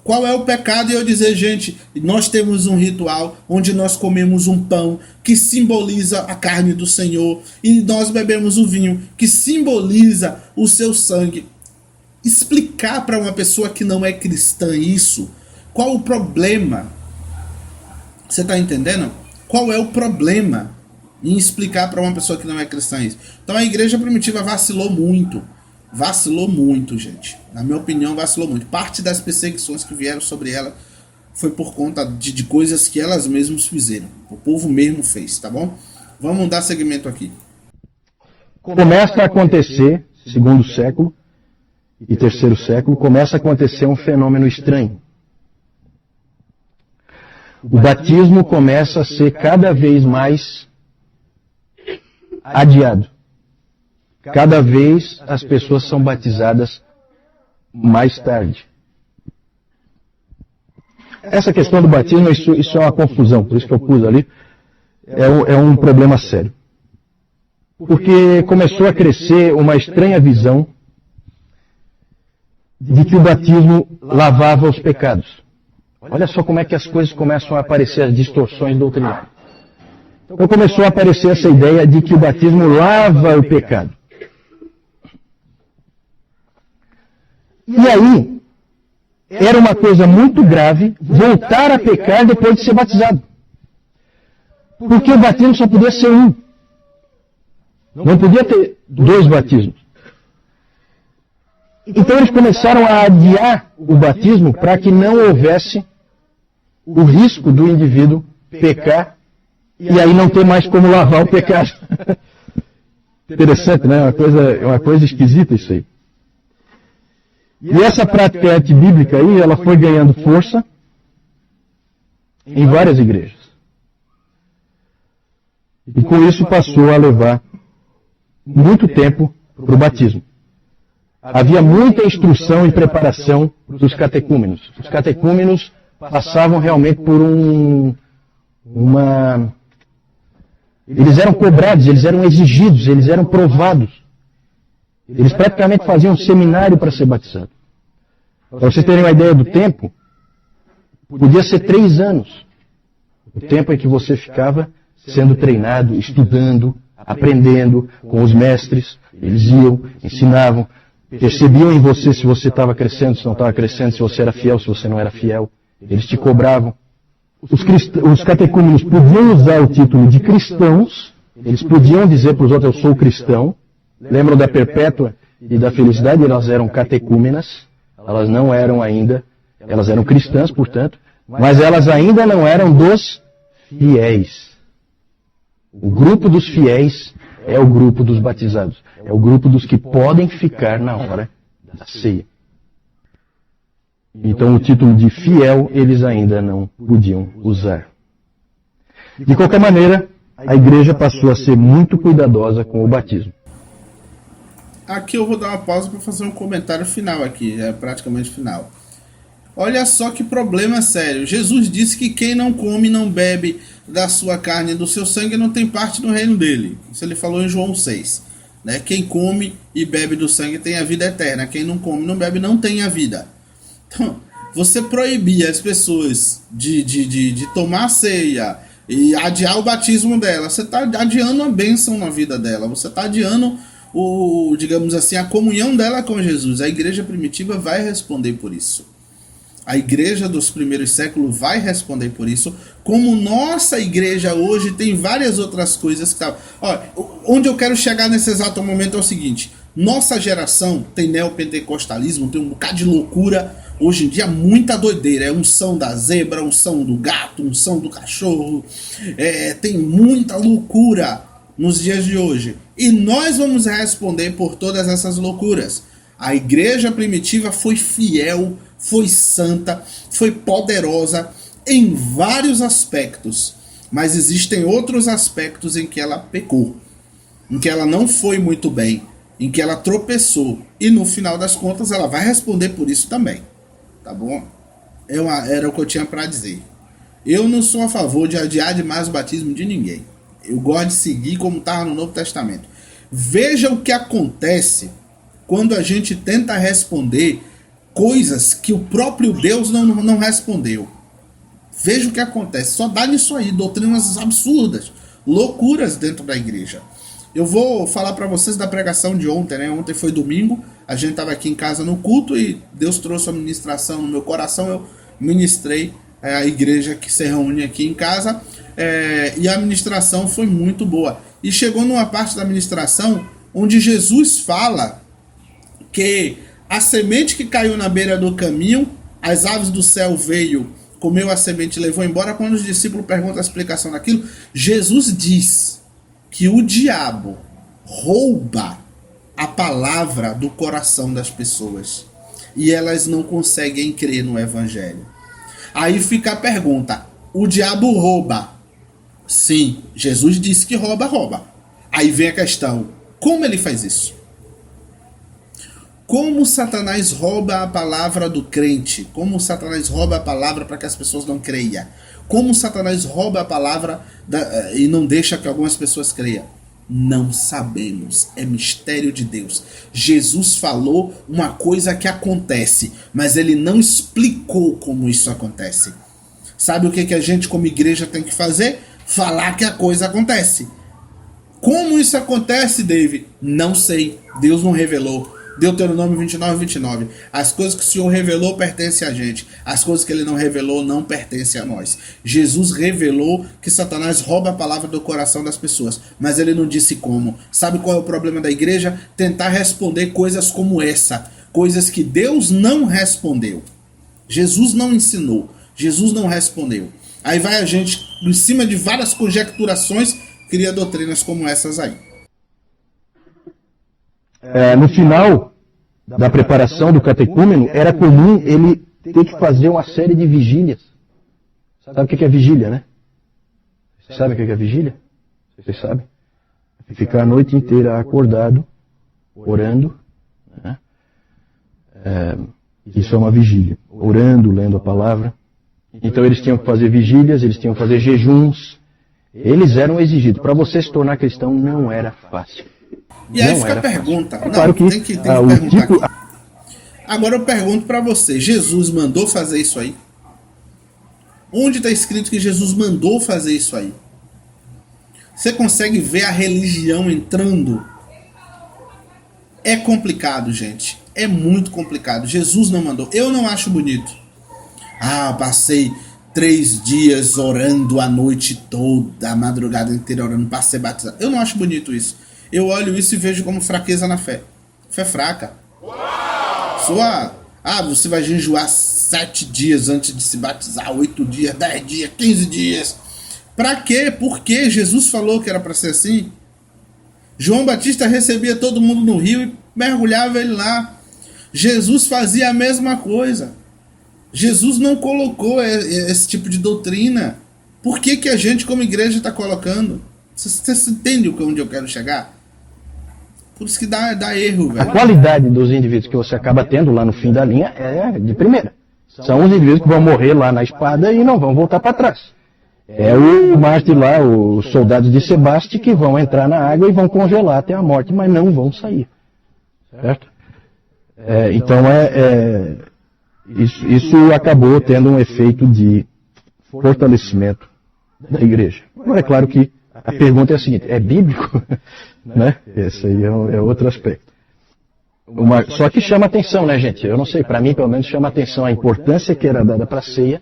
Qual é o pecado? E eu dizer, gente, nós temos um ritual onde nós comemos um pão que simboliza a carne do Senhor e nós bebemos o vinho que simboliza o seu sangue. Explicar para uma pessoa que não é cristã isso, qual o problema? Você está entendendo? Qual é o problema em explicar para uma pessoa que não é cristã isso? Então a igreja primitiva vacilou muito, gente. Na minha opinião, vacilou muito. Parte das perseguições que vieram sobre ela foi por conta de coisas que elas mesmas fizeram. O povo mesmo fez, tá bom? Vamos dar seguimento aqui. Começa a acontecer, segundo século e terceiro século, começa a acontecer um fenômeno estranho. O batismo começa a ser cada vez mais adiado. Cada vez as pessoas são batizadas mais tarde. Essa questão do batismo, isso é uma confusão, por isso que eu pus ali, é um problema sério. Porque começou a crescer uma estranha visão de que o batismo lavava os pecados. Olha só como é que as coisas começam a aparecer, as distorções doutrinárias. Então começou a aparecer essa ideia de que o batismo lava o pecado. E aí, era uma coisa muito grave voltar a pecar depois de ser batizado. Porque o batismo só podia ser um. Não podia ter dois batismos. Então eles começaram a adiar o batismo para que não houvesse o risco do indivíduo pecar e aí não ter mais como lavar o pecado. Interessante, né? É uma coisa esquisita isso aí. E essa prática antibíblica aí, ela foi ganhando força em várias igrejas. E com isso passou a levar muito tempo para o batismo. Havia muita instrução e preparação dos catecúmenos. Os catecúmenos passavam realmente por Eles eram cobrados, eles eram exigidos, eles eram provados. Eles praticamente faziam um seminário para ser batizado. Para vocês terem uma ideia do tempo, podia ser 3 anos. O tempo em que você ficava sendo treinado, estudando, aprendendo com os mestres. Eles iam, ensinavam, percebiam em você se você estava crescendo, se não estava crescendo, se você era fiel, se você não era fiel. Eles te cobravam. Os catecúmenos podiam usar o título de cristãos, eles podiam dizer para os outros, eu sou cristão. Lembram da Perpétua e da Felicidade? Elas eram catecúmenas, elas não eram ainda, elas eram cristãs, portanto, mas elas ainda não eram dos fiéis. O grupo dos fiéis é o grupo dos batizados, é o grupo dos que podem ficar na hora da ceia. Então o título de fiel eles ainda não podiam usar. De qualquer maneira, a igreja passou a ser muito cuidadosa com o batismo. Aqui eu vou dar uma pausa para fazer um comentário final aqui, praticamente final. Olha só que problema sério. Jesus disse que quem não come e não bebe da sua carne e do seu sangue não tem parte no reino dele. Isso ele falou em João 6. Né? Quem come e bebe do sangue tem a vida eterna. Quem não come e não bebe não tem a vida. Então, você proibir as pessoas de tomar ceia e adiar o batismo dela. Você está adiando a bênção na vida dela. Você está adiando digamos assim, a comunhão dela com Jesus. A igreja primitiva vai responder por isso. A igreja dos primeiros séculos vai responder por isso. Como nossa igreja hoje tem várias outras coisas que tá. Olha, onde eu quero chegar nesse exato momento é o seguinte: nossa geração tem neopentecostalismo, tem um bocado de loucura. Hoje em dia, muita doideira. É unção da zebra, unção do gato, unção do cachorro. Tem muita loucura nos dias de hoje. E nós vamos responder por todas essas loucuras. A igreja primitiva foi fiel, foi santa, foi poderosa em vários aspectos. Mas existem outros aspectos em que ela pecou, em que ela não foi muito bem, em que ela tropeçou. E no final das contas ela vai responder por isso também. Tá bom? Era o que eu tinha para dizer. Eu não sou a favor de adiar demais o batismo de ninguém. Eu gosto de seguir como estava no Novo Testamento. Veja o que acontece quando a gente tenta responder coisas que o próprio Deus não respondeu. Veja o que acontece. Só dá nisso aí, doutrinas absurdas, loucuras dentro da igreja. Eu vou falar para vocês da pregação de ontem, né? Ontem foi domingo, a gente estava aqui em casa no culto e Deus trouxe a ministração no meu coração. Eu ministrei a igreja que se reúne aqui em casa, e a ministração foi muito boa. E chegou numa parte da ministração onde Jesus fala que a semente que caiu na beira do caminho, as aves do céu veio, comeu a semente e levou embora. Quando os discípulos perguntam a explicação daquilo, Jesus diz que o diabo rouba a palavra do coração das pessoas e elas não conseguem crer no evangelho. Aí fica a pergunta: o diabo rouba? Sim, Jesus disse que rouba. Aí vem a questão: como ele faz isso? Como Satanás rouba a palavra do crente? Como Satanás rouba a palavra para que as pessoas não creiam? Como Satanás rouba a palavra e não deixa que algumas pessoas creiam? Não sabemos, é mistério de Deus. Jesus falou uma coisa que acontece, mas ele não explicou como isso acontece. Sabe o que a gente como igreja tem que fazer? Falar que a coisa acontece. Como isso acontece, David? Não sei, Deus não revelou. Deuteronômio 29:29. As coisas que o Senhor revelou pertencem a gente. As coisas que ele não revelou não pertencem a nós. Jesus revelou que Satanás rouba a palavra do coração das pessoas, mas ele não disse como. Sabe qual é o problema da igreja? Tentar responder coisas como essa. Coisas que Deus não respondeu. Jesus não ensinou. Jesus não respondeu. Aí vai a gente, em cima de várias conjecturações, cria doutrinas como essas aí. No final da preparação do catecúmeno, era comum ele ter que fazer uma série de vigílias. Sabe o que é vigília, né? Você sabe o que é vigília? Você sabe? Ficar a noite inteira acordado, orando, né? Isso é uma vigília. Orando, lendo a palavra. Então eles tinham que fazer vigílias, eles tinham que fazer jejuns. Eles eram exigidos. Para você se tornar cristão não era fácil. E aí fica a pergunta. Não, claro que, tem que perguntar aqui. Agora eu pergunto para você: Jesus mandou fazer isso aí? Onde está escrito que Jesus mandou fazer isso aí? Você consegue ver a religião entrando? É complicado, gente. É muito complicado. Jesus não mandou. Eu não acho bonito. Passei 3 dias orando a noite toda, a madrugada inteira orando para ser batizado. Eu não acho bonito isso. Eu olho isso e vejo como fraqueza na fé. Fé fraca. Você vai jejuar 7 dias antes de se batizar, 8 dias, 10 dias, 15 dias. Pra quê? Por quê? Jesus falou que era para ser assim. João Batista recebia todo mundo no rio e mergulhava ele lá. Jesus fazia a mesma coisa. Jesus não colocou esse tipo de doutrina. Por que a gente como igreja está colocando? Você entende onde eu quero chegar? Por isso que dá erro, velho. A qualidade dos indivíduos que você acaba tendo lá no fim da linha é de primeira. São os indivíduos que vão morrer lá na espada e não vão voltar para trás. É o mártir lá, os soldados de Sebaste, que vão entrar na água e vão congelar até a morte, mas não vão sair. Certo? Então isso acabou tendo um efeito de fortalecimento da igreja. Agora, é claro que a pergunta é a seguinte: é bíblico? Né? Esse aí é outro aspecto. Só que chama atenção, né, gente? Eu não sei, para mim, pelo menos, chama atenção a importância que era dada para a ceia.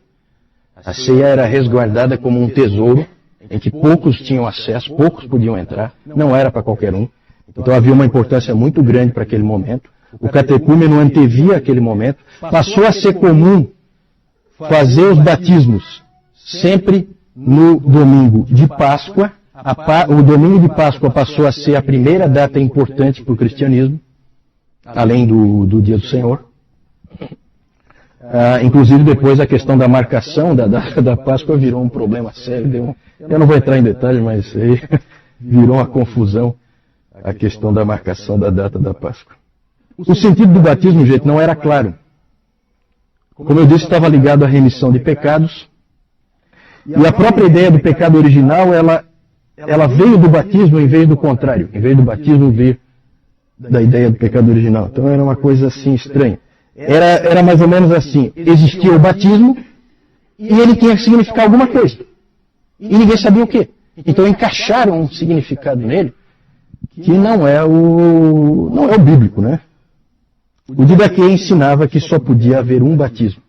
A ceia era resguardada como um tesouro, em que poucos tinham acesso, poucos podiam entrar, não era para qualquer um. Então havia uma importância muito grande para aquele momento. O catecúmeno antevia aquele momento. Passou a ser comum fazer os batismos sempre no domingo de Páscoa. O domingo de Páscoa passou a ser a primeira data importante para o cristianismo, além do Dia do Senhor. Inclusive depois a questão da marcação da Páscoa virou um problema sério. Eu não vou entrar em detalhes, mas aí virou uma confusão a questão da marcação da data da Páscoa. O sentido do batismo, gente, não era claro. Como eu disse, estava ligado à remissão de pecados. E a própria ideia do pecado original, ela veio do batismo em vez do contrário. Em vez do batismo, veio da ideia do pecado original. Então era uma coisa assim estranha. Era mais ou menos assim: existia o batismo e ele tinha que significar alguma coisa. E ninguém sabia o quê. Então encaixaram um significado nele que não é o bíblico, né? O Didaquê ensinava que só podia haver um batismo.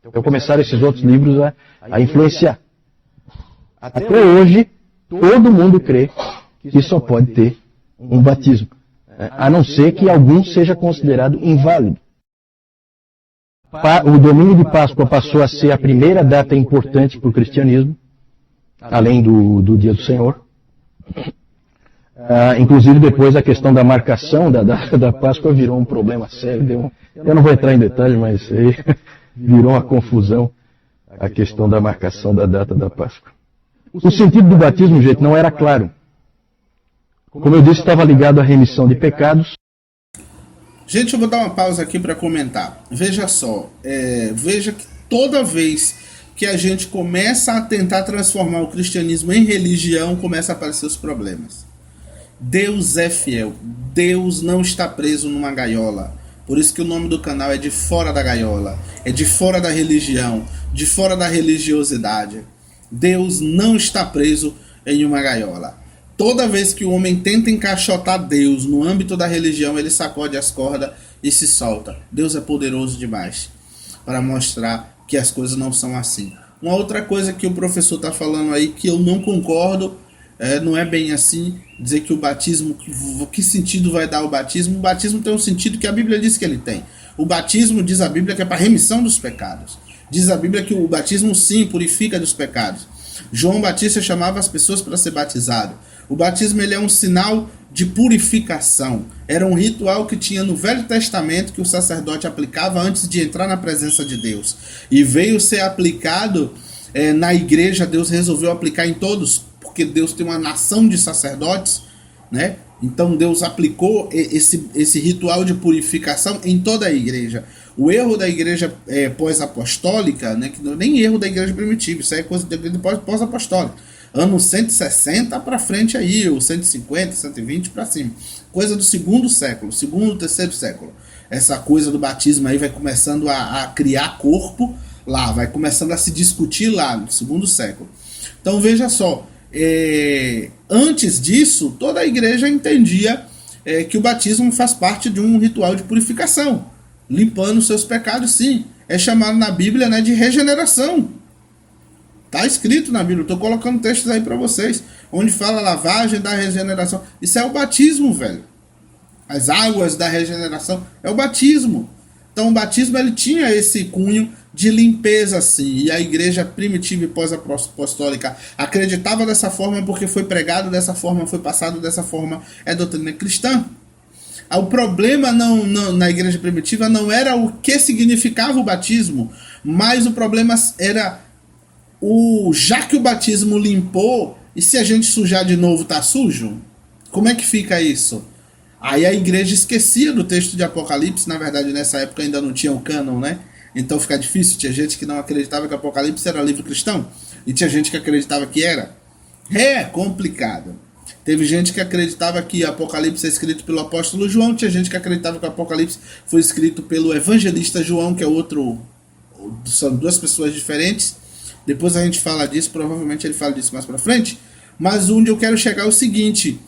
Então começaram esses outros livros a influenciar. Até hoje, todo mundo crê que só pode ter um batismo, a não ser que algum seja considerado inválido. O domingo de Páscoa passou a ser a primeira data importante para o cristianismo, além do Dia do Senhor. Inclusive depois a questão da marcação da Páscoa virou um problema sério. Eu não vou entrar em detalhes, mas aí virou uma confusão a questão da marcação da data da Páscoa. O sentido do batismo, gente, não era claro. Como eu disse, estava ligado à remissão de pecados. Gente, eu vou dar uma pausa aqui para comentar. Veja só, veja que toda vez que a gente começa a tentar transformar o cristianismo em religião, começa a aparecer os problemas. Deus é fiel. Deus não está preso numa gaiola. Por isso que o nome do canal é De Fora da Gaiola. É de fora da religião, de fora da religiosidade. Deus não está preso em uma gaiola. Toda vez que o homem tenta encaixotar Deus no âmbito da religião, ele sacode as cordas e se solta. Deus é poderoso demais para mostrar que as coisas não são assim. Uma outra coisa que o professor está falando aí, que eu não concordo, não é bem assim, dizer que o batismo, que sentido vai dar o batismo? O batismo tem um sentido que a Bíblia diz que ele tem. O batismo, diz a Bíblia, que é para remissão dos pecados. Diz a Bíblia que o batismo, sim, purifica dos pecados. João Batista chamava as pessoas para ser batizado. O batismo, ele é um sinal de purificação. Era um ritual que tinha no Velho Testamento, que o sacerdote aplicava antes de entrar na presença de Deus. E veio ser aplicado na igreja. Deus resolveu aplicar em todos, porque Deus tem uma nação de sacerdotes, né? Então Deus aplicou esse ritual de purificação em toda a igreja. O erro da igreja pós-apostólica, né, que não é nem erro da igreja primitiva, isso aí é coisa da igreja pós-apostólica. Anos 160 para frente aí, ou 150, 120 para cima. Coisa do segundo século, segundo, terceiro século. Essa coisa do batismo aí vai começando a criar corpo lá, vai começando a se discutir lá no segundo século. Então veja só, antes disso, toda a igreja entendia que o batismo faz parte de um ritual de purificação, limpando seus pecados, sim. É chamado na Bíblia, né, de regeneração. Está escrito na Bíblia, estou colocando textos aí para vocês, onde fala lavagem da regeneração. Isso é o batismo, velho. As águas da regeneração é o batismo. Então o batismo, ele tinha esse cunho de limpeza, sim. E a igreja primitiva e pós-apostólica acreditava dessa forma porque foi pregado dessa forma, foi passado dessa forma. É doutrina cristã. O problema na igreja primitiva não era o que significava o batismo, mas o problema era já que o batismo limpou, e se a gente sujar de novo, tá sujo? Como é que fica isso? Aí a igreja esquecia do texto de Apocalipse. Na verdade, nessa época ainda não tinha o cânon, né? Então fica difícil. Tinha gente que não acreditava que Apocalipse era livro cristão, e tinha gente que acreditava que era. É complicado. Teve gente que acreditava que Apocalipse é escrito pelo apóstolo João, tinha gente que acreditava que Apocalipse foi escrito pelo evangelista João, que é outro. São duas pessoas diferentes. Depois a gente fala disso, provavelmente ele fala disso mais para frente. Mas onde eu quero chegar é o seguinte: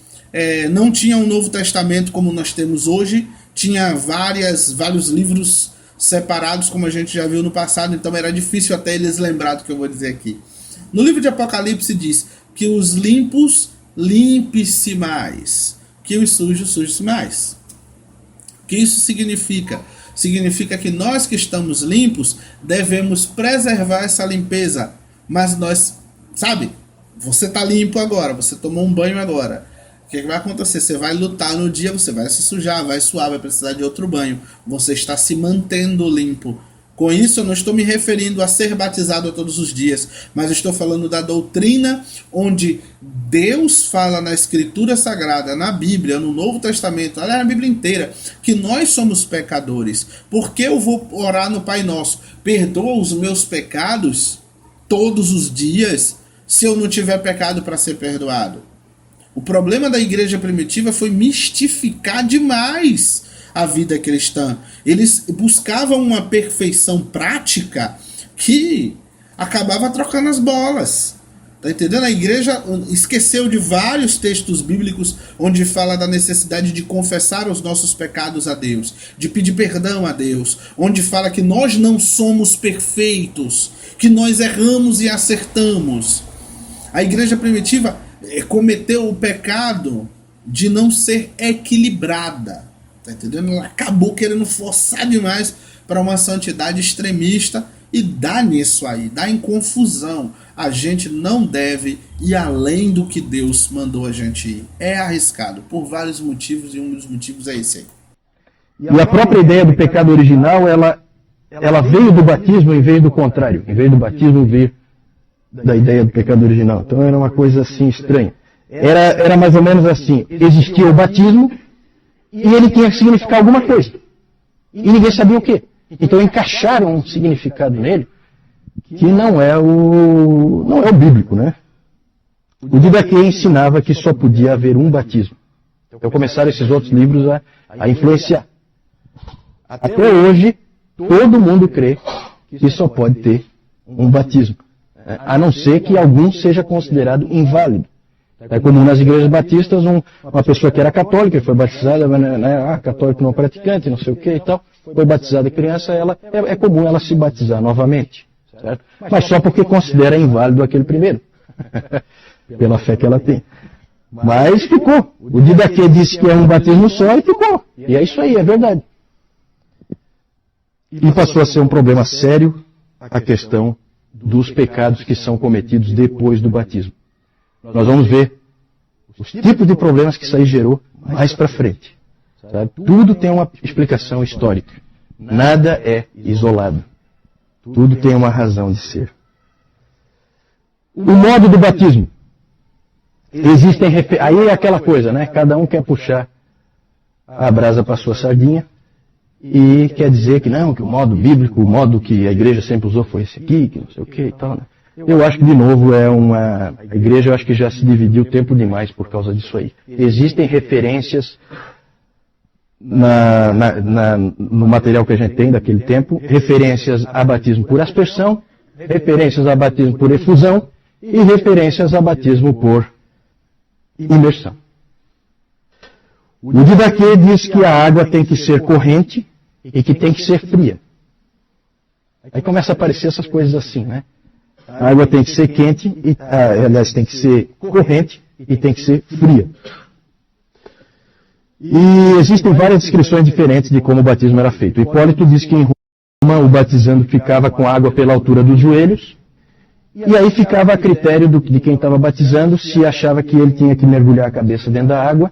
não tinha um Novo Testamento como nós temos hoje, tinha vários livros separados, como a gente já viu no passado, então era difícil até eles lembrar do que eu vou dizer aqui. No livro de Apocalipse diz que os limpos limpe-se mais, que os sujos suje-se mais. O que isso significa? Significa que nós que estamos limpos devemos preservar essa limpeza, mas nós, sabe, você está limpo agora, você tomou um banho agora. O que vai acontecer? Você vai lutar no dia, você vai se sujar, vai suar, vai precisar de outro banho. Você está se mantendo limpo. Com isso, eu não estou me referindo a ser batizado todos os dias, mas estou falando da doutrina onde Deus fala na Escritura Sagrada, na Bíblia, no Novo Testamento, aliás, na Bíblia inteira, que nós somos pecadores. Por que eu vou orar no Pai Nosso? Perdoa os meus pecados todos os dias, se eu não tiver pecado para ser perdoado. O problema da igreja primitiva foi mistificar demais a vida cristã. Eles buscavam uma perfeição prática que acabava trocando as bolas. Tá entendendo? A igreja esqueceu de vários textos bíblicos onde fala da necessidade de confessar os nossos pecados a Deus, de pedir perdão a Deus, onde fala que nós não somos perfeitos, que nós erramos e acertamos. A igreja primitiva cometeu o pecado de não ser equilibrada, tá entendendo? Ela acabou querendo forçar demais para uma santidade extremista e dá nisso aí, dá em confusão. A gente não deve ir além do que Deus mandou a gente ir. É arriscado por vários motivos e um dos motivos é esse aí. E a própria ideia do pecado original, ela veio do batismo em vez do contrário. Em vez do batismo veio da ideia do pecado original. Então era uma coisa assim estranha. Era mais ou menos assim: existia o batismo e ele tinha que significar alguma coisa. E ninguém sabia o quê. Então encaixaram um significado nele que não é o bíblico, né? O Didaquê ensinava que só podia haver um batismo. Então começaram esses outros livros a influenciar. Até hoje, todo mundo crê que só pode ter um batismo, a não ser que algum seja considerado inválido. É comum nas igrejas batistas uma pessoa que era católica, foi batizada, né, católico não praticante, não sei o que e tal, foi batizada criança, é comum ela se batizar novamente, certo? Mas só porque considera inválido aquele primeiro, pela fé que ela tem. Mas ficou. O Didaquê disse que é um batismo só e ficou. E é isso aí, é verdade. E passou a ser um problema sério a questão dos pecados que são cometidos depois do batismo. Nós vamos ver os tipos de problemas que isso aí gerou mais para frente. Sabe? Tudo tem uma explicação histórica. Nada é isolado. Tudo tem uma razão de ser. O modo do batismo. Aí é aquela coisa, né? Cada um quer puxar a brasa para a sua sardinha e quer dizer que não, que o modo bíblico, o modo que a igreja sempre usou foi esse aqui, que não sei o que e tal, né? Eu acho que, de novo, a igreja eu acho que já se dividiu tempo demais por causa disso aí. Existem referências no material que a gente tem daquele tempo, referências a batismo por aspersão, referências a batismo por efusão e referências a batismo por imersão. O Didaquê diz que a água tem que ser corrente e que tem que ser fria. Aí começa a aparecer essas coisas assim, né? A água tem que ser quente, aliás, tem que ser corrente e tem que ser fria. E existem várias descrições diferentes de como o batismo era feito. Hipólito diz que em Roma o batizando ficava com água pela altura dos joelhos, e aí ficava a critério de quem estava batizando se achava que ele tinha que mergulhar a cabeça dentro da água,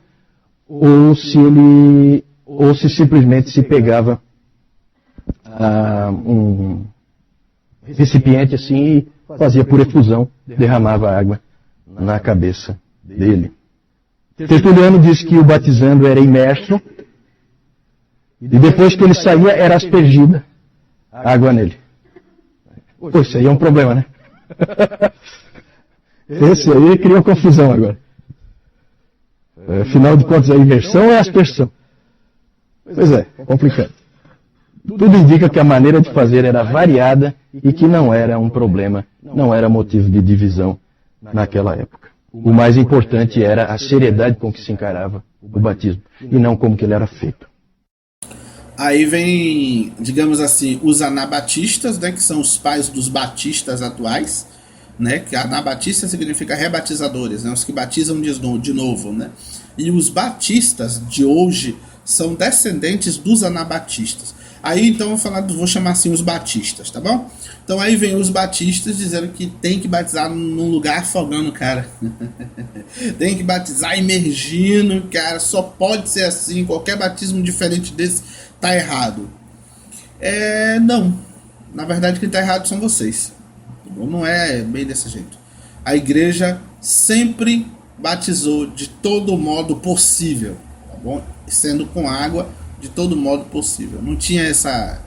ou se simplesmente se pegava um recipiente assim e fazia por efusão, derramava água na cabeça dele. Tertuliano diz que o batizando era imerso e depois que ele saía era aspergida água nele. Pô, isso aí é um problema, né? Esse aí cria uma confusão agora. Afinal de contas, a imersão é a aspersão. Pois é, complicado. Tudo indica que a maneira de fazer era variada e que não era um problema, não era motivo de divisão naquela época. O mais importante era a seriedade com que se encarava o batismo e não como que ele era feito. Aí vem, digamos assim, os anabatistas, né, que são os pais dos batistas atuais, né, que anabatista significa rebatizadores, né, os que batizam de novo, né, e os batistas de hoje são descendentes dos anabatistas. Aí então vou chamar assim os batistas, tá bom? Então aí vem os batistas dizendo que tem que batizar num lugar afogando, cara. Tem que batizar imergindo, cara, só pode ser assim, qualquer batismo diferente desse tá errado. Não. Na verdade quem tá errado são vocês. Não é bem desse jeito. A igreja sempre batizou de todo modo possível, tá bom? Sendo com água de todo modo possível. Não tinha essa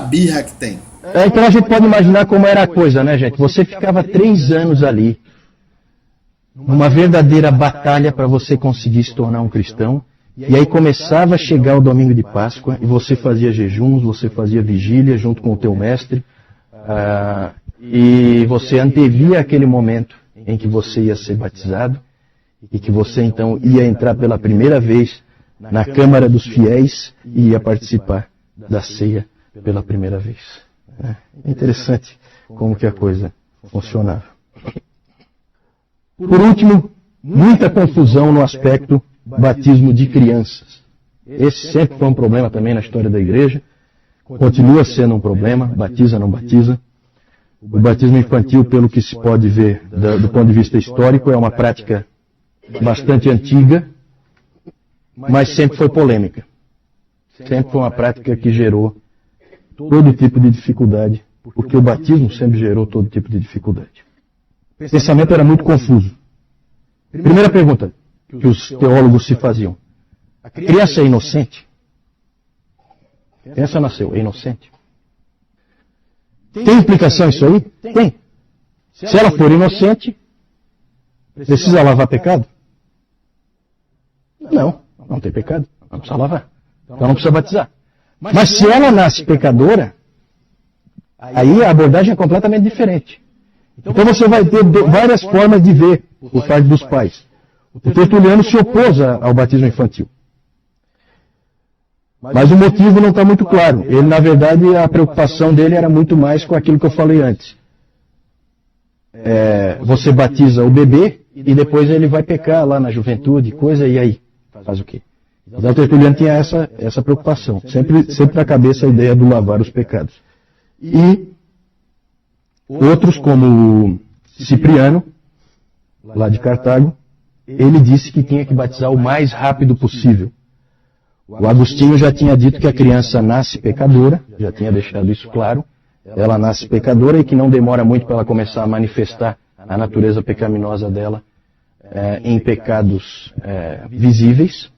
birra que tem. Então a gente pode imaginar como era a coisa, né, gente? Você ficava 3 anos ali, numa verdadeira batalha para você conseguir se tornar um cristão, e aí começava a chegar o domingo de Páscoa, e você fazia jejuns, você fazia vigília junto com o teu mestre, e você antevia aquele momento em que você ia ser batizado, e que você então ia entrar pela primeira vez na Câmara dos Fiéis e ia participar da ceia pela primeira vez. É interessante como que a coisa funcionava. Por último, muita confusão no aspecto batismo de crianças. Esse sempre foi um problema também na história da igreja. Continua sendo um problema, batiza, não batiza. O batismo infantil, pelo que se pode ver do ponto de vista histórico, é uma prática bastante antiga, mas sempre foi polêmica. Sempre foi uma prática que gerou todo tipo de dificuldade, porque o batismo sempre gerou todo tipo de dificuldade. O pensamento era muito confuso. Primeira pergunta que os teólogos se faziam: a criança é inocente? A criança nasceu, é inocente? Tem implicação isso aí? Tem. Se ela for inocente, precisa lavar pecado? Não tem pecado, não precisa lavar. Então não precisa batizar. Mas se ela nasce pecadora, aí a abordagem é completamente diferente. Então você vai ter várias formas de ver por parte dos pais. O Tertuliano se opôs ao batismo infantil. Mas o motivo não está muito claro. Ele, na verdade, a preocupação dele era muito mais com aquilo que eu falei antes. Você batiza o bebê e depois ele vai pecar lá na juventude, coisa, e aí? Faz o quê? Então o Tertuliano tinha essa preocupação. Sempre na cabeça a ideia do lavar os pecados. E outros, como Cipriano, lá de Cartago, ele disse que tinha que batizar o mais rápido possível. O Agostinho já tinha dito que a criança nasce pecadora, já tinha deixado isso claro. Ela nasce pecadora e que não demora muito para ela começar a manifestar a natureza pecaminosa dela em pecados visíveis.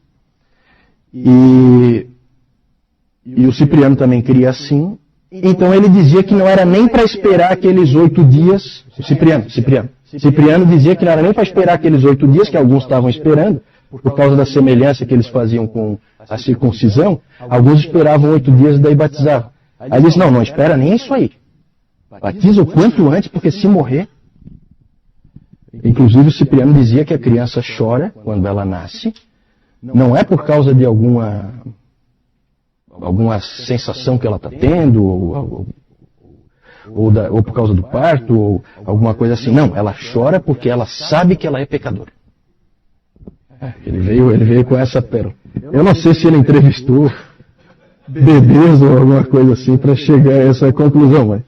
E o Cipriano também queria assim. Então ele dizia que não era nem para esperar aqueles 8 dias. Cipriano dizia que não era nem para esperar aqueles 8 dias que alguns estavam esperando, por causa da semelhança que eles faziam com a circuncisão. Alguns esperavam 8 dias e daí batizavam. Aí ele disse, não espera nem isso aí. Batiza o quanto antes, porque se morrer... Inclusive o Cipriano dizia que a criança chora quando ela nasce, não é por causa de alguma sensação que ela está tendo, ou por causa do parto, ou alguma coisa assim. Não, ela chora porque ela sabe que ela é pecadora. Ele veio com essa pérola. Eu não sei se ele entrevistou bebês ou alguma coisa assim para chegar a essa conclusão,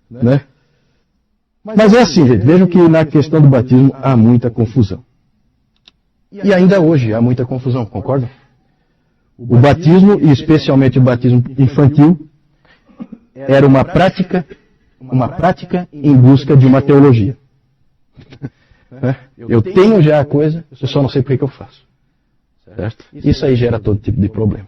né? Mas é assim, gente, vejam que na questão do batismo há muita confusão. E ainda hoje há muita confusão, concordam? O batismo, e especialmente o batismo infantil, era uma prática em busca de uma teologia. Eu tenho já a coisa, eu só não sei por que eu faço. Certo? Isso aí gera todo tipo de problema.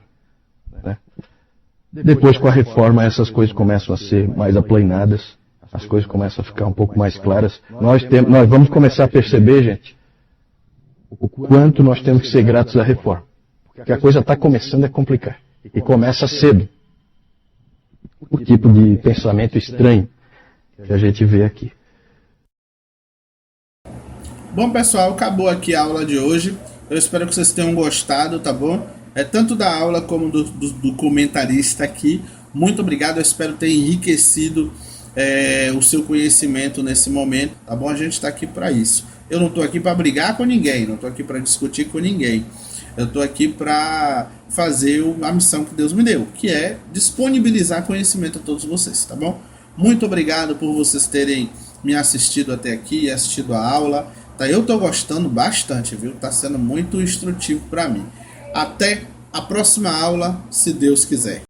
Depois, com a reforma, essas coisas começam a ser mais aplainadas, as coisas começam a ficar um pouco mais claras. Nós vamos começar a perceber, gente, o quanto nós temos que ser gratos à reforma. Porque a coisa está começando a complicar. E começa cedo. o tipo de pensamento estranho que a gente vê aqui. Bom, pessoal, acabou aqui a aula de hoje. Eu espero que vocês tenham gostado, tá bom? Tanto da aula como do comentarista aqui. Muito obrigado, eu espero ter enriquecido o seu conhecimento nesse momento, tá bom? A gente está aqui para isso. Eu não estou aqui para brigar com ninguém, não estou aqui para discutir com ninguém. Eu estou aqui para fazer a missão que Deus me deu, que é disponibilizar conhecimento a todos vocês, tá bom? Muito obrigado por vocês terem me assistido até aqui, assistido a aula. Tá, eu estou gostando bastante, viu? Está sendo muito instrutivo para mim. Até a próxima aula, se Deus quiser.